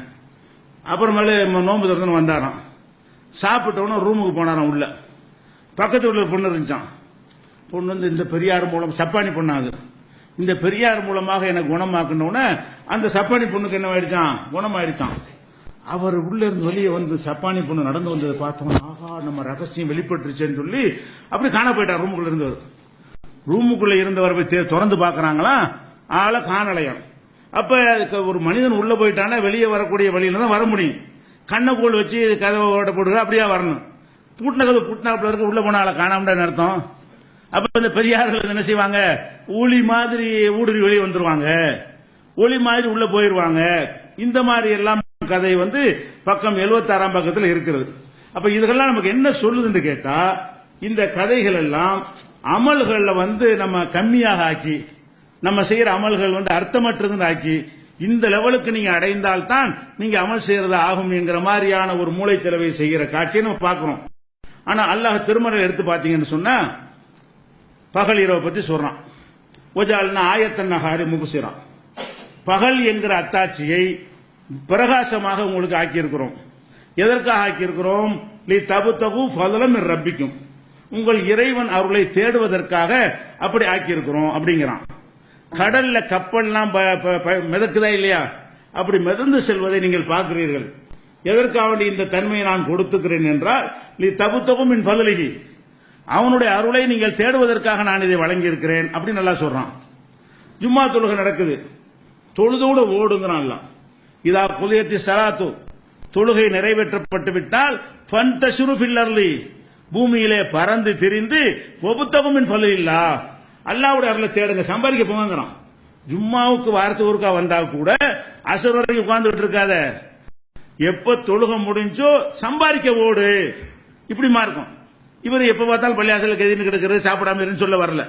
அப்புறமேல நோன்பு திறந்து வந்தாராம். சாப்பிட்டவொன்னே ரூமுக்கு போனாராம். உள்ள பக்கத்து உள்ள பொண்ணு இருந்துச்சான். பொண்ணு இந்த பெரியார் மூலம் சப்பானி பொண்ணாது, இந்த பெரியார் மூலமாக எனக்கு குணமாக்கணும்னு அந்த சப்பானி பொண்ணுக்கு என்ன ஆயிடுச்சான், குணமாயிடுச்சான். அவர் உள்ள இருந்து வெளியே சப்பானி பொண்ணு நடந்து வந்ததை பார்த்தோம், ஆஹா நம்ம ரகசியம் வெளிப்பட்டுருச்சுன்னு சொல்லி அப்படி காண போயிட்டார். ரூமுக்குள்ள இருந்தவர், ரூமுக்குள்ள இருந்தவர் போய் திறந்து பாக்குறாங்களா, ஆளை காணலையாம். அப்ப ஒரு மனிதன் உள்ள போயிட்டானா வெளியே வரக்கூடிய வழியில தான் வர முடியும். கண்ணை கோல் வச்சு கதவை ஓட்ட போட்டு அப்படியே வரணும். பூட்டின கதவு பூட்டினாப்புல இருக்கு, உள்ள போன ஆளை காணாமன்னு அர்த்தம். அப்ப இந்த பெரியார்கள் என்ன செய்வாங்க, ஒளி மாதிரி ஊடுருவி வெளியே வந்துருவாங்க, ஒளி மாதிரி உள்ள போயிருவாங்க. இந்த மாதிரி எல்லாம் கதை பக்கம் 76ஆம் பக்கத்தில் இருக்கிறது. அப்ப இதெல்லாம் நமக்கு என்ன சொல்லுதுன்னு கேட்டா, இந்த கதைகள் எல்லாம் அமல்கள்ல நம்ம கம்மியாக ஆக்கி, நம்ம செய்யற அமல்கள் அர்த்தமற்றதுன்னு ஆக்கி, இந்த லெவலுக்கு நீங்க அடைந்தால்தான் நீங்க அமல் செய்யறது ஆகும் என்கிற மாதிரியான ஒரு மூளை செலவை செய்கிற காட்சியை நம்ம பார்க்கிறோம். ஆனா அல்லாஹ் திருமறை எடுத்து பாத்தீங்கன்னு சொன்னா, பகல் இரவை பத்தி சொல்றான். ஒஜால்னா ஆயத்தன் நகாரி முகுசிறான், பகல் என்கிற அத்தாட்சியை பிரகாசமாக உங்களுக்கு ஆக்கியிருக்கிறோம். எதற்காக ஆக்கியிருக்கிறோம்? லி தபுதகு ஃபதலம் மிர் ரப்பிக்கும், உங்கள் இறைவன் அருளை தேடுவதற்காக அப்படி ஆக்கியிருக்கிறோம் அப்படிங்கிறான். கடல்ல கப்பல்லாம் மிதக்குதா இல்லையா, அப்படி மிதந்து செல்வதை நீங்கள் பார்க்கிறீர்கள். எதற்காக இந்த தன்மையை நான் கொடுத்துக்கிறேன் என்றால், லி தபுதகு மின் ஃபதலிஹி, அவனுடைய அருளை நீங்கள் தேடுவதற்காக நான் இதை வழங்கி இருக்கிறேன் அப்படி நல்லா சொல்றான். ஜும்மா தொழுகை நடக்குது, தொழுதோட ஓடுங்கிறான். இதா குலியத்தி ஸலாத்து, தொழுகை நிறைவேற்றப்பட்டு விட்டால் ஃபன்தஷிரு ஃபில் அர்லி, பூமியிலே பறந்து திரிந்து வபுத்தகு மின் ஃபதலில்லாஹ், அல்லாஹ்வுடைய அருளை தேடுங்க, சம்பாதிக்க போங்கிறான். ஜும்மாவுக்கு வாரத்துக்கு ஒருக்கா வந்தா கூட அசர் வரைக்கும் உட்கார்ந்துட்டு இருக்காத, எப்ப தொழுகை முடிஞ்சோ சம்பாதிக்க ஓடு, இப்படிமா இருக்கும். இவர் எப்ப பார்த்தாலும் பள்ளியாசல கதின்னு கிடக்கிறது, சாப்பிடாம இருந்து சொல்ல வரல.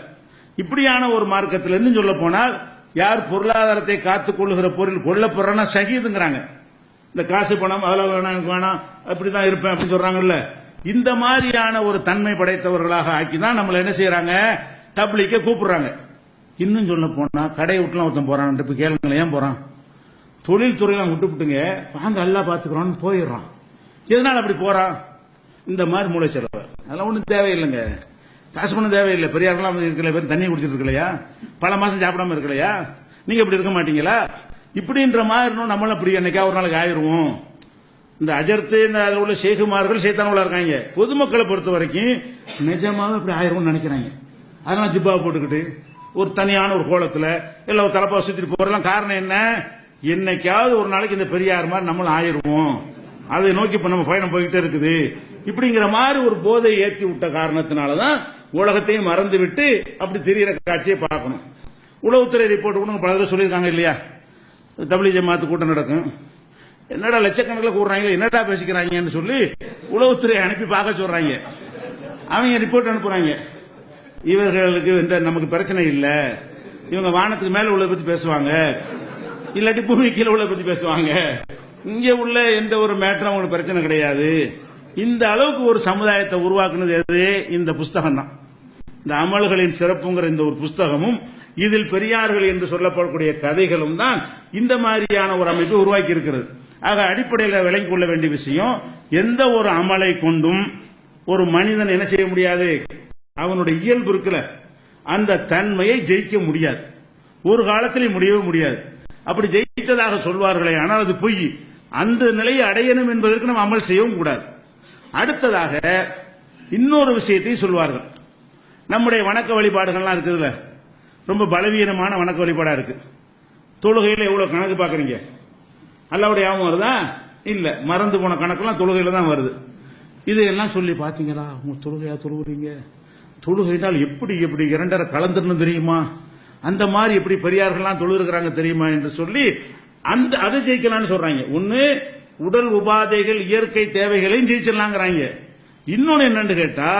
இப்படியான ஒரு மார்க்கத்திலிருந்து சொல்ல போனால், யார் பொருளாதாரத்தை காத்துக் கொள்ளுகிற பொருள் கொல்லப்படுறா ஷஹீதுங்கிறாங்க. இந்த காசு பணம் அதெல்லாம் வேணாம் வேணாம் அப்படிதான் இருப்பேன் அப்படின்னு சொல்றாங்கல்ல, இந்த மாதிரியான ஒரு தன்மை படைத்தவர்களாக ஆக்கிதான் நம்மள என்ன செய்யறாங்க, தப்லீக்க கூப்பிடுறாங்க. இன்னும் சொல்ல போனா கடையை விட்டுலாம் ஒருத்தன் போறான், இப்ப கேளுங்களேன், ஏன் போறான்? தொழில் துறையெல்லாம் விட்டுவிட்டுங்க, வாங்க எல்லாம் பாத்துக்கிறோம்னு போயிடுறான். எதனால அப்படி போறான்? இந்த மாதிரி மூளை செலவு. அதெல்லாம் ஒன்றும் தேவையில்லைங்க, காசு பணம் தேவையில்லை. பெரியாரெல்லாம் இருக்கல, பேர் தண்ணி குடிச்சிட்டு இருக்கலையா, பல மாசம் சாப்பிடாம இருக்கலையா, நீங்க இப்படி இருக்க மாட்டீங்களா? இப்படின்ற மாதிரி நம்மளும் அப்படி என்னைக்கா ஒரு நாளைக்கு ஆயிருவோம். இந்த அஜர்த்து இந்த அதில் உள்ள ஷேகுமார்கள் சைத்தானுள்ள இருக்காங்க. பொதுமக்களை பொறுத்த வரைக்கும் நிஜமாக இப்படி ஆயிரும்னு நினைக்கிறாங்க. அதனால ஜிப்பா போட்டுக்கிட்டு ஒரு தனியான ஒரு கோலத்தில் எல்லாம் ஒரு தலப்பா சுத்திட்டு போறதுலாம் காரணம் என்ன? என்னைக்காவது ஒரு நாளைக்கு இந்த பெரியார் மாதிரி நம்மளும் ஆயிருவோம், அதை நோக்கி இப்ப நம்ம பயணம் போய்கிட்டே இருக்குது. இப்படிங்கிற மாதிரி ஒரு போதை ஏற்றி விட்ட காரணத்தினாலதான் உலகத்தையும் மறந்து விட்டு அப்படி தெரிகிற காட்சியை பார்க்கணும். உளவுத்துறை ரிப்போர்ட் கூட பல தடவை சொல்லியிருக்காங்க இல்லையா, தப்லீக் ஜமாத் கூட்டம் நடக்கும், என்னடா லட்சக்கணக்கில் கூடுறாங்க, என்னடா பேசிக்கிறாங்கன்னு சொல்லி உளவுத்துறை அனுப்பி பார்க்க சொல்றாங்க. அவங்க ரிப்போர்ட் அனுப்புறாங்க, இவர்களுக்கு நமக்கு பிரச்சனை இல்லை, இவங்க வானத்துக்கு மேல உள்ளதை பத்தி பேசுவாங்க, இல்லாட்டி பூமி கீழே உள்ளதை பத்தி பேசுவாங்க, இங்க உள்ள எந்த ஒரு மேட்டரும் அவங்களுக்கு பிரச்சனை கிடையாது. இந்த அளவுக்கு ஒரு சமுதாயத்தை உருவாக்குனது எது? இந்த புஸ்தகம் தான். இந்த அமல்களின் சிறப்புங்கிற இந்த ஒரு புஸ்தகமும் இதில் பெரியார்கள் என்று சொல்லப்படக்கூடிய கதைகளும் தான் இந்த மாதிரியான ஒரு அமைப்பை உருவாக்கி இருக்கிறது. ஆக அடிப்படையில் விளங்கிக் கொள்ள வேண்டிய விஷயம், எந்த ஒரு அமலை கொண்டும் ஒரு மனிதன் என்ன செய்ய முடியாது, அவனுடைய இயல்பு இருக்குல்ல அந்த தன்மையை ஜெயிக்க முடியாது, ஒரு காலத்திலே முடியவே முடியாது. அப்படி ஜெயித்ததாக சொல்வார்களே, ஆனால் அது பொய். அந்த நிலையை அடையணும் என்பதற்கு நம்ம அமல் செய்யவும் கூடாது. அடுத்ததாக இன்னொரு விஷயத்தையும் சொல்வார்கள். நம்முடைய வணக்க வழிபாடுகள்லாம் இருக்குதுல்ல, ரொம்ப பலவீனமான வணக்க வழிபாடா இருக்கு. தொழுகையில எவ்வளவு கணக்கு பாக்குறீங்க? அல்லாவுடைய ஞாபகம் வருதா? இல்ல, மறந்து போன கணக்கெல்லாம் தொழுகையில தான் வருது. இதையெல்லாம் சொல்லி பாத்தீங்களா? உங்க தொழுகையா தொழுகிறீங்க, தொழுகைனால் எப்படி எப்படி இரண்டரை கலந்துன்னு தெரியுமா, அந்த மாதிரி எப்படி பெரியார்கள்லாம் தொழுகிறாங்க தெரியுமா என்று சொல்லி அந்த அதை ஜெயிக்கலாம்னு சொல்றாங்க. ஒன்னு உடல் உபாதைகள் இயற்கை தேவைகளையும் ஜெயிச்சிடலாங்கிறாங்க. இன்னொன்னு என்னன்னு கேட்டா